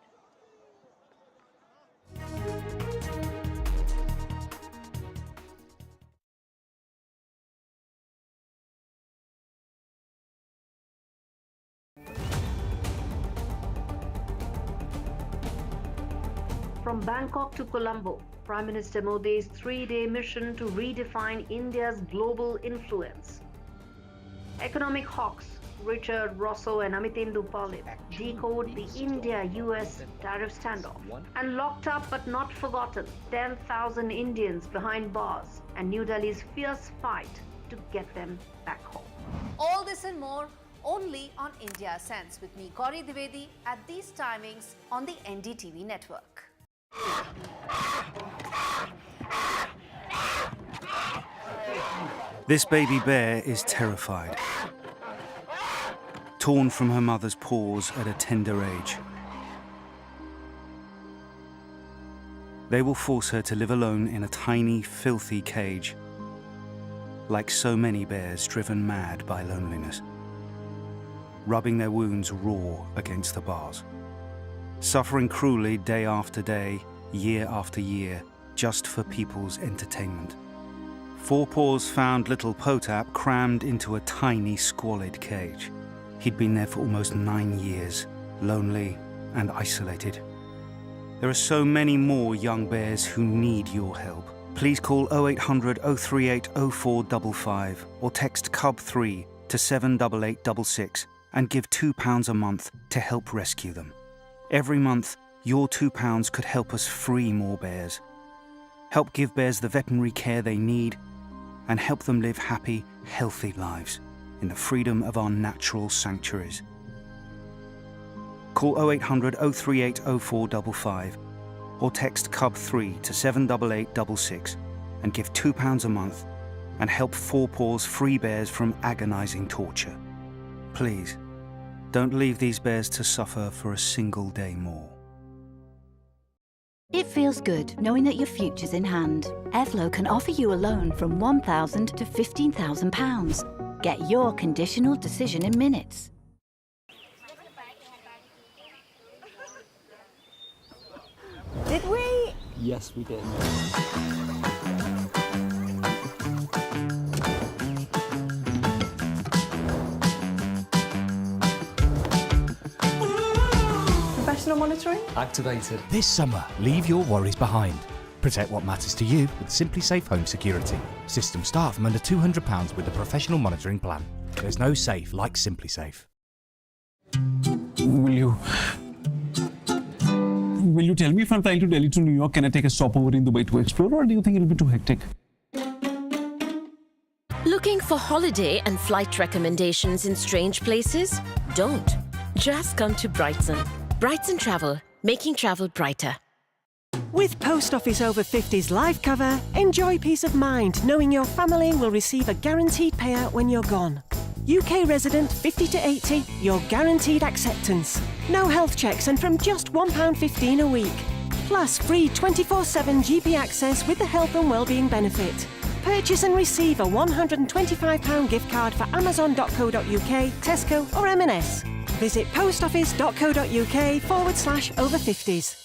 From Bangkok to Colombo, Prime Minister Modi's 3-day mission to redefine India's global influence. Economic hawks Richard Rosso and Amitindu Palip decode the India-US tariff standoff. And locked up but not forgotten, 10,000 Indians behind bars and New Delhi's fierce fight to get them back home. All this and more only on India Sense with me, Gauri Dwivedi, at these timings on the NDTV network. This baby bear is terrified. Torn from her mother's paws at a tender age. They will force her to live alone in a tiny, filthy cage, like so many bears driven mad by loneliness, rubbing their wounds raw against the bars, suffering cruelly day after day, year after year, just for people's entertainment. Four Paws found little Potap crammed into a tiny, squalid cage. He'd been there for almost 9 years, lonely and isolated. There are so many more young bears who need your help. Please call 0800 038 0455 or text CUB3 to 78866 and give £2 a month to help rescue them. Every month, your £2 could help us free more bears, help give bears the veterinary care they need, and help them live happy, healthy lives in the freedom of our natural sanctuaries. Call 0800 038 0455 or text CUB3 to 78866 and give £2 a month and help 4 Paws free bears from agonising torture. Please, don't leave these bears to suffer for a single day more. It feels good knowing that your future's in hand. Evlo can offer you a loan from £1,000 to £15,000. Get your conditional decision in minutes. Did we? Yes, we did. Professional monitoring? Activated. This summer, leave your worries behind. Protect what matters to you with Simply Safe Home Security. Systems start from under £200 with a professional monitoring plan. There's no safe like Simply Safe. Will you tell me if I'm flying to Delhi to New York, can I take a stopover in Dubai to explore, or do you think it'll be too hectic? Looking for holiday and flight recommendations in strange places? Don't. Just come to Brighton. Brighton Travel, making travel brighter. With Post Office Over 50s life cover, enjoy peace of mind knowing your family will receive a guaranteed payout when you're gone. UK resident 50 to 80, your guaranteed acceptance. No health checks and from just £1.15 a week. Plus free 24/7 GP access with the health and wellbeing benefit. Purchase and receive a £125 gift card for amazon.co.uk, Tesco or M&S. Visit postoffice.co.uk/over50s.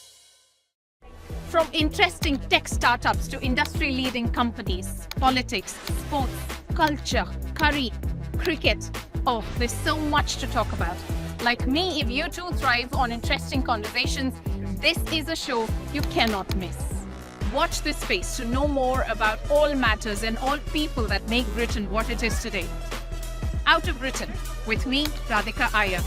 From interesting tech startups to industry-leading companies, politics, sports, culture, curry, cricket. Oh, there's so much to talk about. Like me, if you too thrive on interesting conversations, this is a show you cannot miss. Watch this space to know more about all matters and all people that make Britain what it is today. Out of Britain, with me, Radhika Iyer.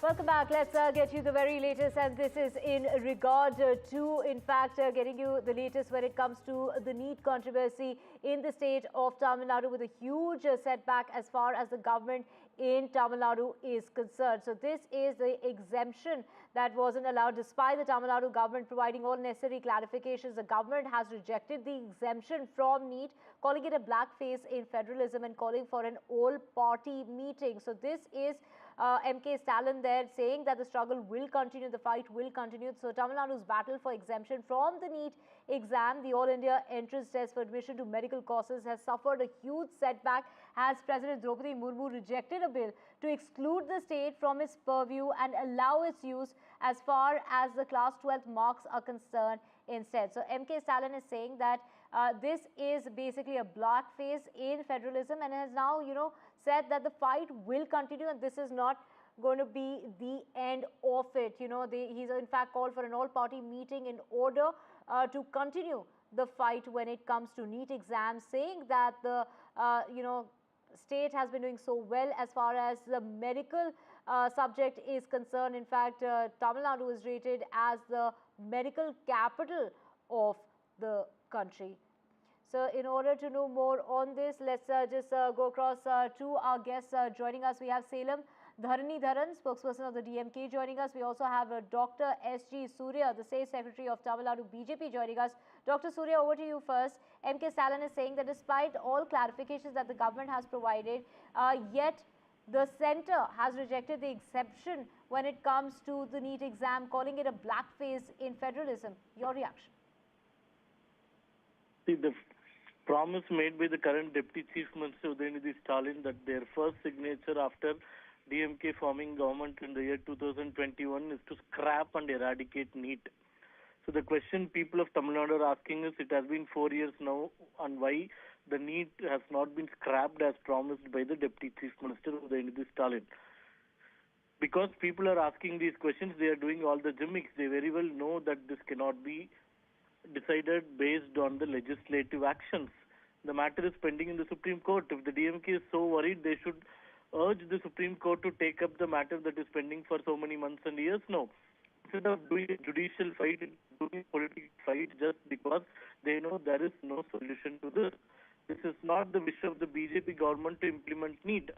Welcome back. Let's get you the very latest, and this is in regard to, in fact, getting you the latest when it comes to the NEET controversy in the state of Tamil Nadu, with a huge setback as far as the government in Tamil Nadu is concerned. So this is the exemption that wasn't allowed despite the Tamil Nadu government providing all necessary clarifications. The government has rejected the exemption from NEET, calling it a blackface in federalism and calling for an all-party meeting. So this is MK Stalin there saying that the struggle will continue, the fight will continue. So Tamil Nadu's battle for exemption from the NEET exam, the All India entrance test for admission to medical courses, has suffered a huge setback as President Draupadi Murmu rejected a bill to exclude the state from its purview and allow its use as far as the class 12th marks are concerned instead. So MK Stalin is saying that this is basically a blackface in federalism and has now, said that the fight will continue and this is not going to be the end of it. He's in fact called for an all-party meeting in order to continue the fight when it comes to NEET exams, saying that the, state has been doing so well as far as the medical subject is concerned. In fact, Tamil Nadu is rated as the medical capital of the country. So in order to know more on this, let's just go across to our guests joining us. We have Salem Dharanidharan, spokesperson of the DMK, joining us. We also have Dr. S.G. Surya, the State Secretary of Tamil Nadu BJP, joining us. Dr. Surya, over to you first. MK Stalin is saying that despite all clarifications that the government has provided, yet the centre has rejected the exception when it comes to the NEET exam, calling it a blackface in federalism. Your reaction? See, the promise made by the current Deputy Chief Minister Udayanithi Stalin that their first signature after DMK forming government in the year 2021 is to scrap and eradicate NEET. So the question people of Tamil Nadu are asking is, it has been 4 years now, and why the NEET has not been scrapped as promised by the Deputy Chief Minister Udayanithi Stalin. Because people are asking these questions, they are doing all the gimmicks. They very well know that this cannot be decided based on the legislative actions. The matter is pending in the Supreme Court. If the DMK is so worried, they should urge the Supreme Court to take up the matter that is pending for so many months and years? No. Instead of doing a judicial fight, doing a political fight just because they know there is no solution to this. This is not the wish of the BJP government to implement NEET.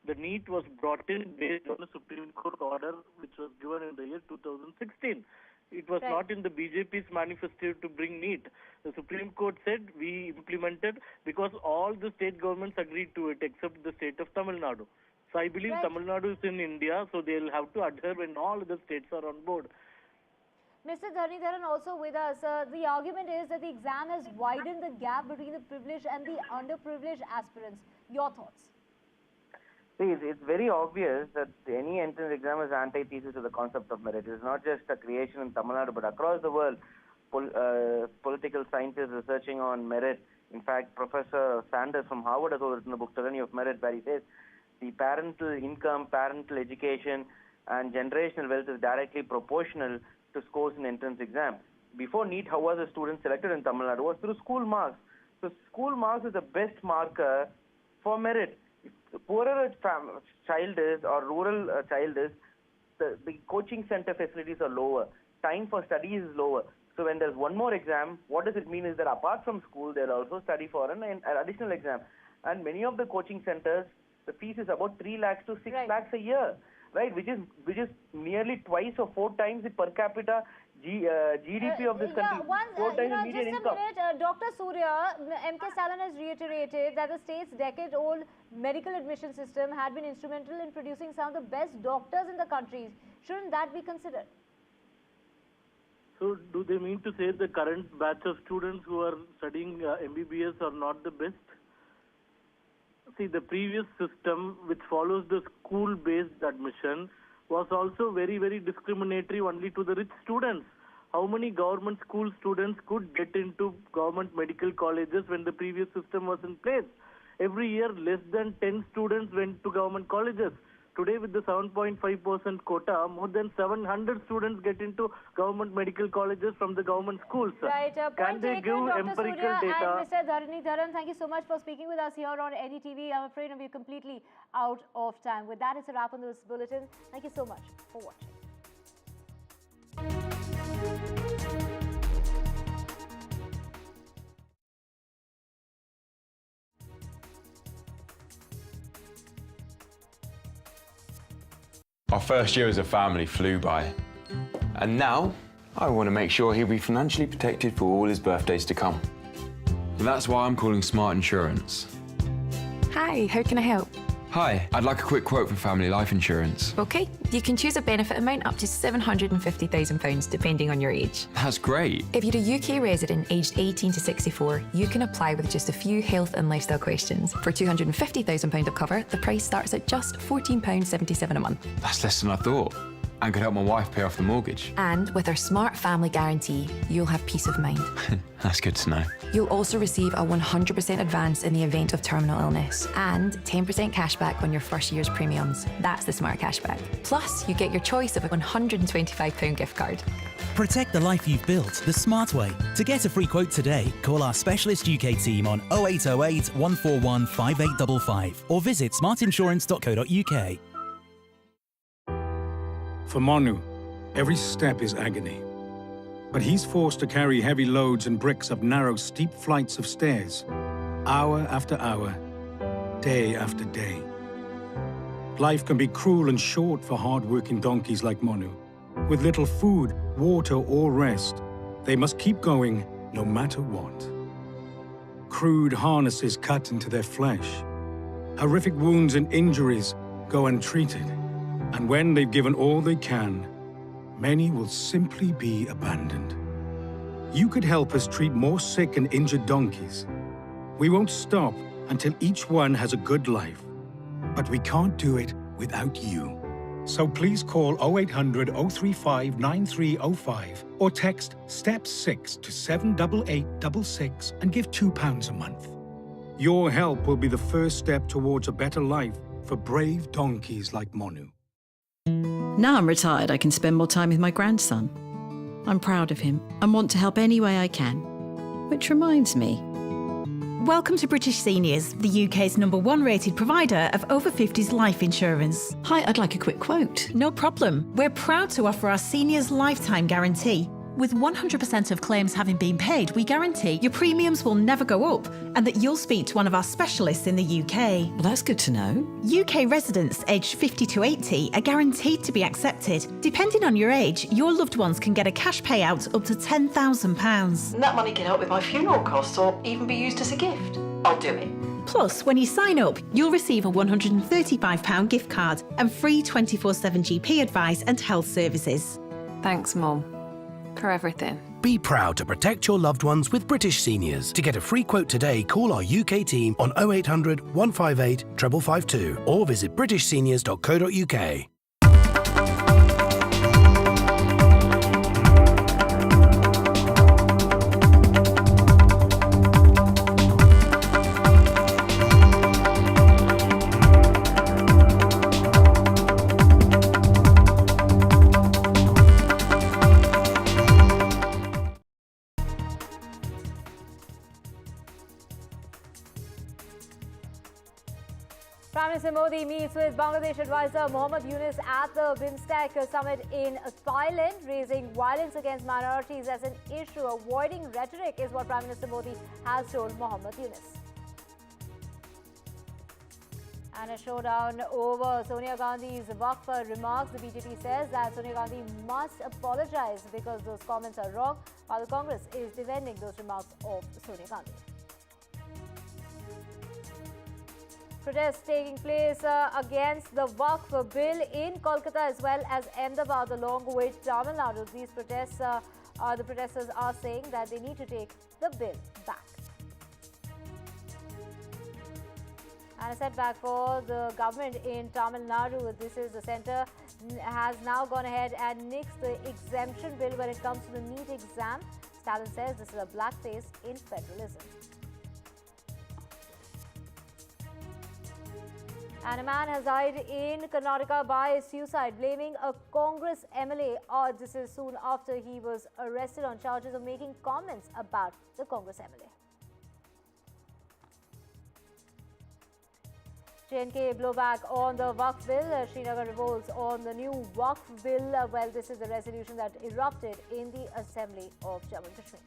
The NEET was brought in based on a Supreme Court order which was given in the year 2016. It was not in the BJP's manifesto to bring NEET. The Supreme Court said we implemented because all the state governments agreed to it except the state of Tamil Nadu. So I believe Tamil Nadu is in India, so they'll have to adhere when all the states are on board. Mr. Dharanidharan also with us. The argument is that the exam has widened the gap between the privileged and the underprivileged aspirants. Your thoughts? See, it's very obvious that any entrance exam is antithesis to the concept of merit. It's not just a creation in Tamil Nadu, but across the world, political scientists researching on merit. In fact, Professor Sanders from Harvard has written a book, Tyranny of Merit, where he says the parental income, parental education, and generational wealth is directly proportional to scores in entrance exam. Before NEET, how was a student selected in Tamil Nadu? It was through school marks. So school marks is the best marker for merit. The poorer a child is or rural child is, the coaching center facilities are lower. Time for study is lower. So when there's one more exam, what does it mean is that apart from school, they'll also study for an additional exam. And many of the coaching centers, the fees is about 3 lakhs to 6 lakhs a year, right? Which is nearly twice or 4 times the per capita GDP of this country. Just a minute, Dr. Surya, M.K. Stalin has reiterated that the state's decade-old medical admission system had been instrumental in producing some of the best doctors in the country. Shouldn't that be considered? So do they mean to say the current batch of students who are studying MBBS are not the best? See, the previous system, which follows the school-based admission, was also very, very discriminatory only to the rich students. How many government school students could get into government medical colleges when the previous system was in place? Every year, less than 10 students went to government colleges. Today, with the 7.5% quota, more than 700 students get into government medical colleges from the government schools. Right. Can they give empirical data? And Mr. Dharanidharan, thank you so much for speaking with us here on NDTV. I'm afraid we're completely out of time. With that, it's a wrap on this bulletin. Thank you so much for watching. Our first year as a family flew by. And now, I want to make sure he'll be financially protected for all his birthdays to come. That's why I'm calling Smart Insurance. Hi, how can I help? Hi, I'd like a quick quote for family life insurance. OK, you can choose a benefit amount up to £750,000 depending on your age. That's great. If you're a UK resident aged 18 to 64, you can apply with just a few health and lifestyle questions. For £250,000 of cover, the price starts at just £14.77 a month. That's less than I thought. And could help my wife pay off the mortgage. And with our Smart Family Guarantee, you'll have peace of mind. That's good to know. You'll also receive a 100% advance in the event of terminal illness and 10% cashback on your first year's premiums. That's the Smart Cashback. Plus, you get your choice of a £125 gift card. Protect the life you've built the smart way. To get a free quote today, call our specialist UK team on 0808 141 5855 or visit smartinsurance.co.uk. For Monu, every step is agony. But he's forced to carry heavy loads and bricks up narrow, steep flights of stairs, hour after hour, day after day. Life can be cruel and short for hard-working donkeys like Monu. With little food, water, or rest, they must keep going no matter what. Crude harnesses cut into their flesh. Horrific wounds and injuries go untreated. And when they've given all they can, many will simply be abandoned. You could help us treat more sick and injured donkeys. We won't stop until each one has a good life. But we can't do it without you. So please call 0800 035 9305 or text STEP6 to 78866 and give £2 a month. Your help will be the first step towards a better life for brave donkeys like Monu. Now I'm retired, I can spend more time with my grandson. I'm proud of him and want to help any way I can. Which reminds me, Welcome to British Seniors, the UK's #1 rated provider of over 50s life insurance. Hi, I'd like a quick quote. No problem. We're proud to offer our seniors lifetime guarantee. With 100% of claims having been paid, we guarantee your premiums will never go up and that you'll speak to one of our specialists in the UK. Well, that's good to know. UK residents aged 50 to 80 are guaranteed to be accepted. Depending on your age, your loved ones can get a cash payout up to £10,000. And that money can help with my funeral costs or even be used as a gift. I'll do it. Plus, when you sign up, you'll receive a £135 gift card and free 24/7 GP advice and health services. Thanks, Mum, for everything. Be proud to protect your loved ones with British Seniors. To get a free quote today, call our UK team on 0800 158 552 or visit britishseniors.co.uk. Prime Minister Modi meets with Bangladesh advisor Mohammad Yunus at the BIMSTEC summit in Thailand, raising violence against minorities as an issue. Avoiding rhetoric is what Prime Minister Modi has told Mohammad Yunus. And a showdown over Sonia Gandhi's Waqf remarks. The BJP says that Sonia Gandhi must apologize because those comments are wrong, while the Congress is defending those remarks of Sonia Gandhi. Protests taking place against the Waqf bill in Kolkata as well as Ahmedabad along with Tamil Nadu. These protests, the protesters are saying that they need to take the bill back. And a setback for the government in Tamil Nadu. This is the centre has now gone ahead and nixed the exemption bill when it comes to the NEET exam. Stalin says this is a blackface in federalism. And a man has died in Karnataka by suicide, blaming a Congress MLA. This is soon after he was arrested on charges of making comments about the Congress MLA. JNK blowback on the Waqf bill. Srinagar revolts on the new Waqf bill. Well, this is the resolution that erupted in the Assembly of Jammu and Kashmir.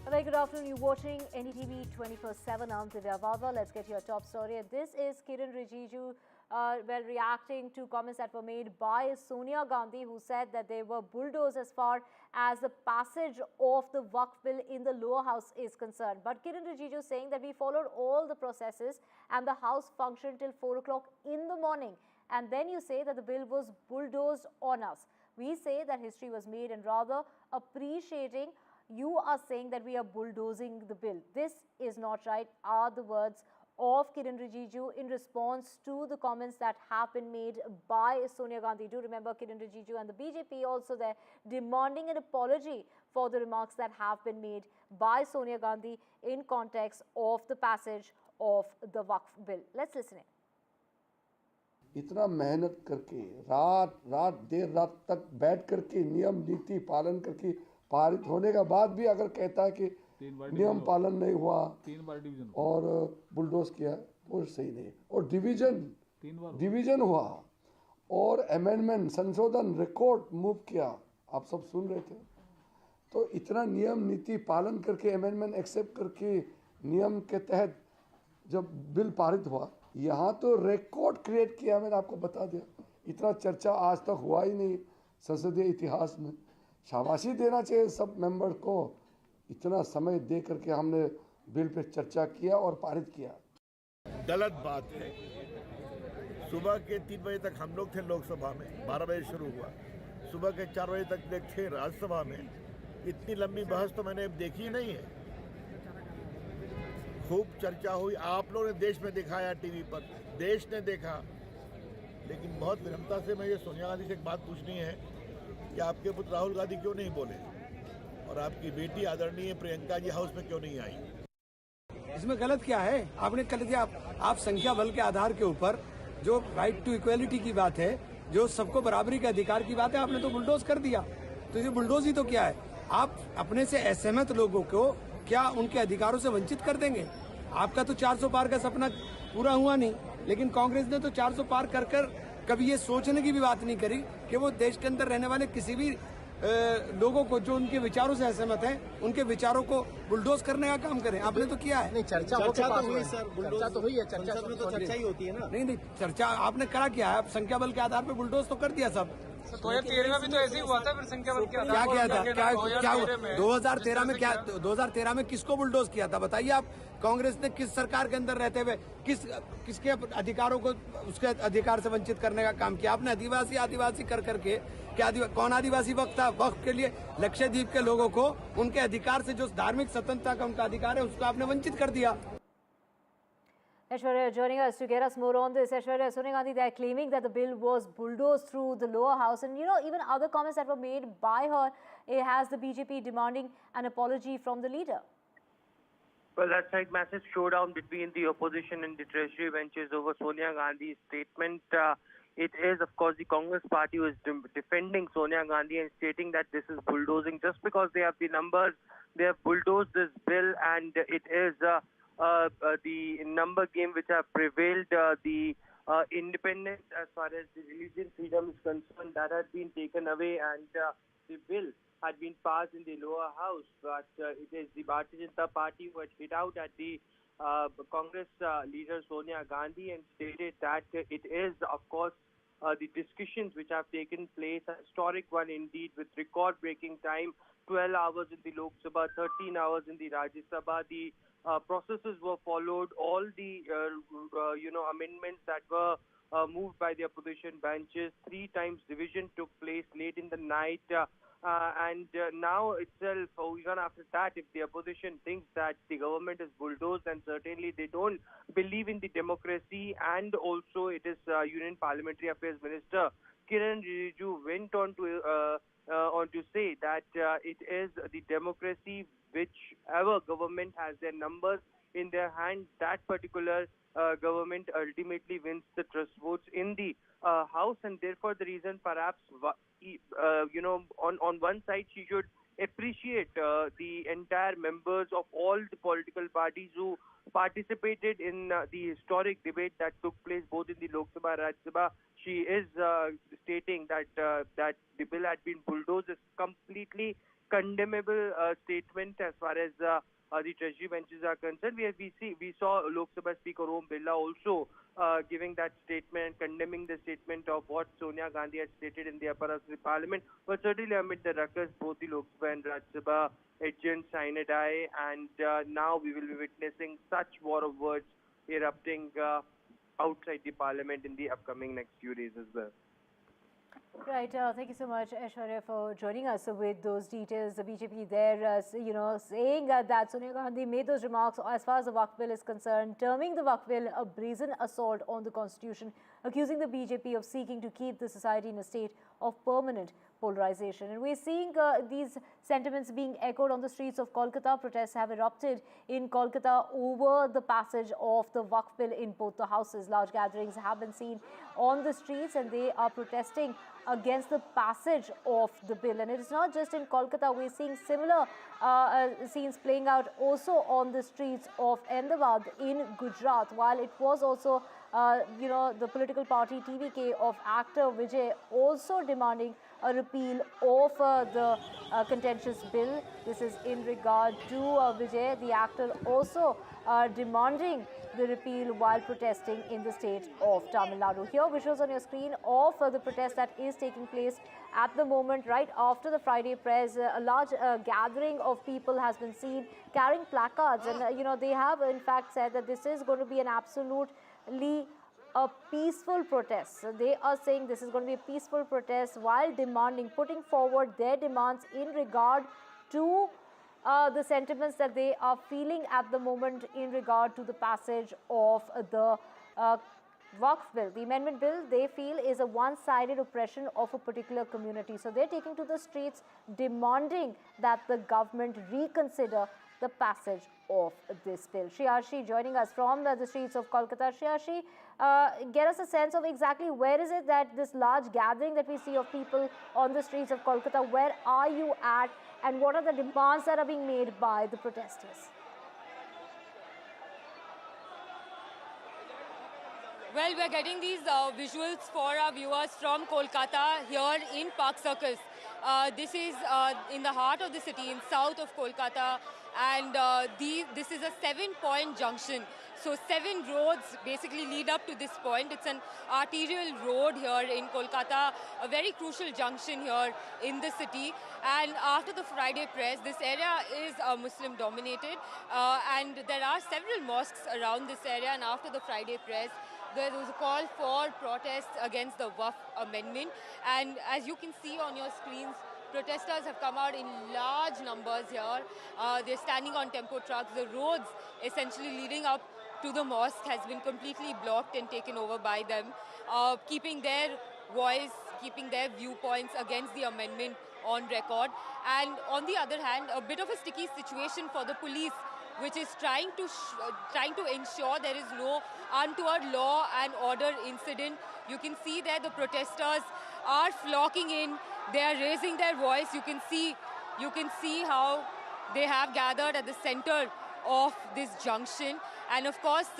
A very good afternoon. You're watching NDTV 24/7. I'm Divya Vava. Let's get your top story. This is Kiran Rijiju reacting to comments that were made by Sonia Gandhi, who said that they were bulldozed as far as the passage of the Waqf bill in the lower house is concerned. But Kiran Rijiju saying that we followed all the processes and the house functioned till 4 o'clock in the morning. And then you say that the bill was bulldozed on us. We say that history was made, and rather appreciating, you are saying that we are bulldozing the bill. This is not right, are the words of Kiran Rijiju in response to the comments that have been made by Sonia Gandhi. Do remember Kiran Rijiju and the BJP also there demanding an apology for the remarks that have been made by Sonia Gandhi in context of the passage of the Waqf bill. Let's listen in. इतना मेहनत करके रात देर रात तक बैठ करके नियम नीति पालन करके पारित होने का बाद भी अगर कहता है कि नियम पालन नहीं हुआ और बुलडोज किया, वो सही नहीं। और डिवीजन हुआ और अमेंडमेंट संशोधन रिकॉर्ड मूव किया, आप सब सुन रहे थे। तो इतना नियम नीति पालन करके अमेंडमेंट एक्सेप्ट करके नियम के तहत जब बिल पारित हुआ, यहाँ तो रिकॉर्ड क्रिएट किया। मैंने आपको बता दिया, इतना चर्चा आज तक हुआ ही नहीं संसदीय इतिहास में। शाबाशी देना चाहिए सब मेंबर को, इतना समय दे करके हमने बिल पे चर्चा किया और पारित किया। गलत बात है। सुबह के 3 बजे तक हम लोग थे लोकसभा में, 12 बजे शुरू हुआ। सुबह के 4 बजे तक थे राज्यसभा में। इतनी लंबी बहस तो मैंने देखी नहीं है। खूब चर्चा हुई, आप लोगों ने देश में दिखाया टीवी पर, देश ने देखा। लेकिन बहुत विनम्रता से मुझे सोनिया गांधी से एक बात पूछनी है कि आपके पुत्र राहुल गांधी क्यों नहीं बोले और आपकी बेटी आदरणीय प्रियंका जी हाउस में क्यों नहीं आई? इसमें गलत क्या है? आपने कल दिया आप संख्या बल के आधार के ऊपर जो राइट टू इक्वेलिटी की बात है, जो सबको बराबरी के अधिकार की बात है, आपने तो बुलडोज कर दिया। तो ये बुलडोज ही तो क्या है? आप अपने से असहमत लोगों को क्या उनके अधिकारों से वंचित कर देंगे? आपका तो 400 पार का सपना पूरा हुआ नहीं, लेकिन कांग्रेस ने तो 400 पार कर कर कभी ये सोचने की भी बात नहीं करी कि वो देश के अंदर रहने वाले किसी भी लोगों को जो उनके विचारों से असहमत हैं, उनके विचारों को बुलडोज करने का काम करें। आपने तो किया है। नहीं, चर्चा तो हुई सर, चर्चा तो हुई है, चर्चा में तो चर्चा ही होती है ना। नहीं, चर्चा आपने करा क्या है? आप संख्या बल के आधार पर बुलडोज तो कर दिया सब। 2013 में भी तो ऐसे ही हुआ था, फिर संख्या बल के क्या किया था? क्या 2013 में क्या 2013 में किसको बुलडोज किया था? बताइए आप। कांग्रेस ने किस सरकार के अंदर रहते हुए किसके अधिकारों को उसके अधिकार से वंचित करने का काम किया? आपने आदिवासी कर करके क्या कौन आदिवासी वक्त था? वक्त के लिए लक्षद्वीप के लोगों को उनके अधिकार से जो धार्मिक स्वतंत्रता का उनका अधिकार है उसको आपने वंचित कर दिया। Aishwarya joining us to get us more on this. Aishwarya, Sonia Gandhi, they're claiming that the bill was bulldozed through the lower house. And, even other comments that were made by her, it has the BJP demanding an apology from the leader. Well, that's right. Massive showdown between the opposition and the treasury benches over Sonia Gandhi's statement. It is, of course, the Congress party who is defending Sonia Gandhi and stating that this is bulldozing. Just because they have the numbers, they have bulldozed this bill, and it is the number game which have prevailed. The independence as far as the religious freedom is concerned, that had been taken away, and the bill had been passed in the lower house. But it is the Bharatiya Janata Party who had hit out at the Congress leader Sonia Gandhi and stated that it is, of course, the discussions which have taken place, a historic one indeed, with record-breaking time, 12 hours in the Lok Sabha, 13 hours in the Rajya Sabha. The processes were followed. All the amendments that were moved by the opposition benches. 3 times division took place late in the night. And now itself, even after that, if the opposition thinks that the government is bulldozed, then certainly they don't believe in the democracy. And also, it is Union Parliamentary Affairs Minister Kiran Rijiju went on to say that it is the democracy, whichever government has their numbers in their hand, that particular government ultimately wins the trust votes in the House, and therefore the reason perhaps, on one side she should appreciate the entire members of all the political parties who participated in the historic debate that took place both in the Lok Sabha and Rajya Sabha. She is stating that the bill had been bulldozed. Is completely condemnable statement as far as the treasury benches are concerned. We saw Lok Sabha Speaker Om Birla also giving that statement, condemning the statement of what Sonia Gandhi had stated in the upper house of the parliament. But certainly amid the ruckus, both the Lok Sabha and Rajya Sabha adjourned sine die, and now we will be witnessing such war of words erupting outside the parliament in the upcoming next few days as well. Right. Thank you so much, Aishwarya, for joining us with those details. The BJP there, saying that Sonia Gandhi made those remarks as far as the Waqf bill is concerned, terming the Waqf bill a brazen assault on the constitution, accusing the BJP of seeking to keep the society in a state of permanent polarization. And we're seeing these sentiments being echoed on the streets of Kolkata. Protests have erupted in Kolkata over the passage of the Waqf bill in both the houses. Large gatherings have been seen on the streets, and they are protesting against the passage of the bill. And it is not just in Kolkata. We're seeing similar scenes playing out also on the streets of Ahmedabad in Gujarat, while it was also the political party TVK of actor Vijay also demanding a repeal of the contentious bill. This is in regard to Vijay, the actor, also demanding the repeal while protesting in the state of Tamil Nadu. Here visuals on your screen of the protest that is taking place at the moment, right after the Friday press. A large gathering of people has been seen carrying placards, and they have in fact said that this is going to be an absolutely a peaceful protest. So they are saying this is going to be a peaceful protest while putting forward their demands in regard to the sentiments that they are feeling at the moment in regard to the passage of the Waqf bill. The amendment bill, they feel, is a one-sided oppression of a particular community. So they're taking to the streets demanding that the government reconsider the passage of this bill. Shriyashi joining us from the streets of Kolkata. Shriyashi, get us a sense of exactly where is it that this large gathering that we see of people on the streets of Kolkata, where are you at and what are the demands that are being made by the protesters? Well, we're getting these visuals for our viewers from Kolkata here in Park Circus. This is in the heart of the city, in south of Kolkata, and this is a 7-point junction. So 7 roads basically lead up to this point. It's an arterial road here in Kolkata, a very crucial junction here in the city. And after the Friday press, this area is Muslim dominated, and there are several mosques around this area. And after the Friday press, there was a call for protests against the Waqf amendment. And as you can see on your screens, protesters have come out in large numbers here. They're standing on tempo trucks. The roads essentially leading up to the mosque has been completely blocked and taken over by them, keeping their voice, keeping their viewpoints against the amendment on record. And on the other hand, a bit of a sticky situation for the police, which is trying to ensure there is no untoward law and order incident. You can see there the protesters are flocking in. They are raising their voice. You can see how they have gathered at the center of this junction. And of course,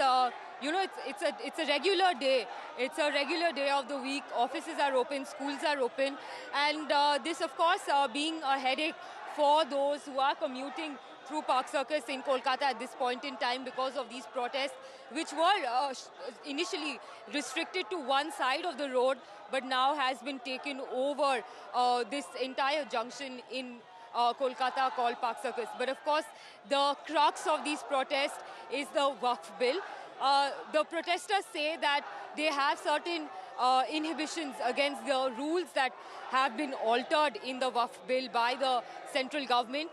you know, it's a regular day. It's a regular day of the week. Offices are open, schools are open, and this, of course, being a headache for those who are commuting through Park Circus in Kolkata at this point in time because of these protests, which were initially restricted to one side of the road, but now has been taken over this entire junction in Kolkata called Park Circus. But of course, the crux of these protests is the Waqf bill. The protesters say that they have certain inhibitions against the rules that have been altered in the Waqf bill by the central government.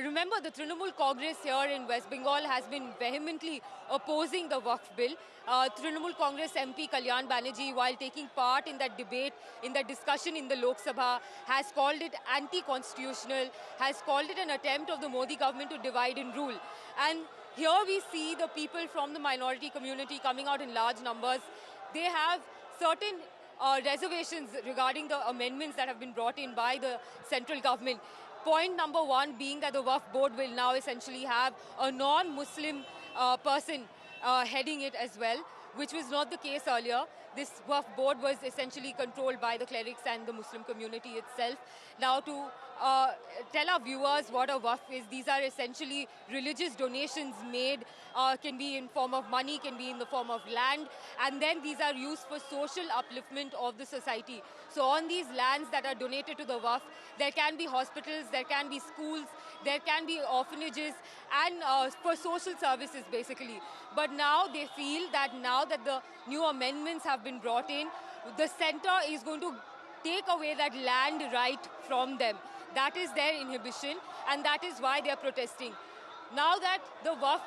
Remember, the Trinamool Congress here in West Bengal has been vehemently opposing the Waqf bill. Trinamool Congress MP Kalyan Banerjee, while taking part in that debate, in that discussion in the Lok Sabha, has called it anti-constitutional, has called it an attempt of the Modi government to divide and rule. And here we see the people from the minority community coming out in large numbers. They have certain reservations regarding the amendments that have been brought in by the central government. Point number one being that the Waqf board will now essentially have a non-Muslim person heading it as well, which was not the case earlier. This Waqf board was essentially controlled by the clerics and the Muslim community itself. Now, to tell our viewers what a Waqf is, these are essentially religious donations made, can be in form of money, can be in the form of land, and then these are used for social upliftment of the society. So on these lands that are donated to the Waqf, there can be hospitals, there can be schools, there can be orphanages, and for social services basically. But now they feel that now that the new amendments have been brought in, the centre is going to take away that land right from them. That is their inhibition, and that is why they are protesting. Now that the Waqf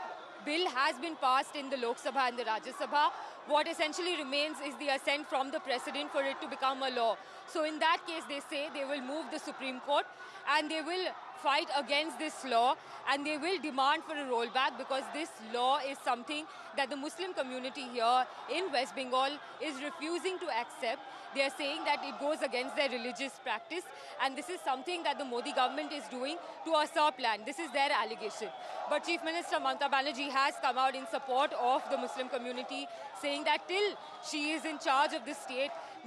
bill has been passed in the Lok Sabha and the Rajya Sabha, what essentially remains is the assent from the President for it to become a law. So in that case, they say they will move the Supreme Court and they will fight against this law and they will demand for a rollback, because this law is something that the Muslim community here in West Bengal is refusing to accept. They are saying that it goes against their religious practice, and this is something that the Modi government is doing to usurp land. This is their allegation. But Chief Minister Mamata Banerjee has come out in support of the Muslim community, saying that till she is in charge of the state,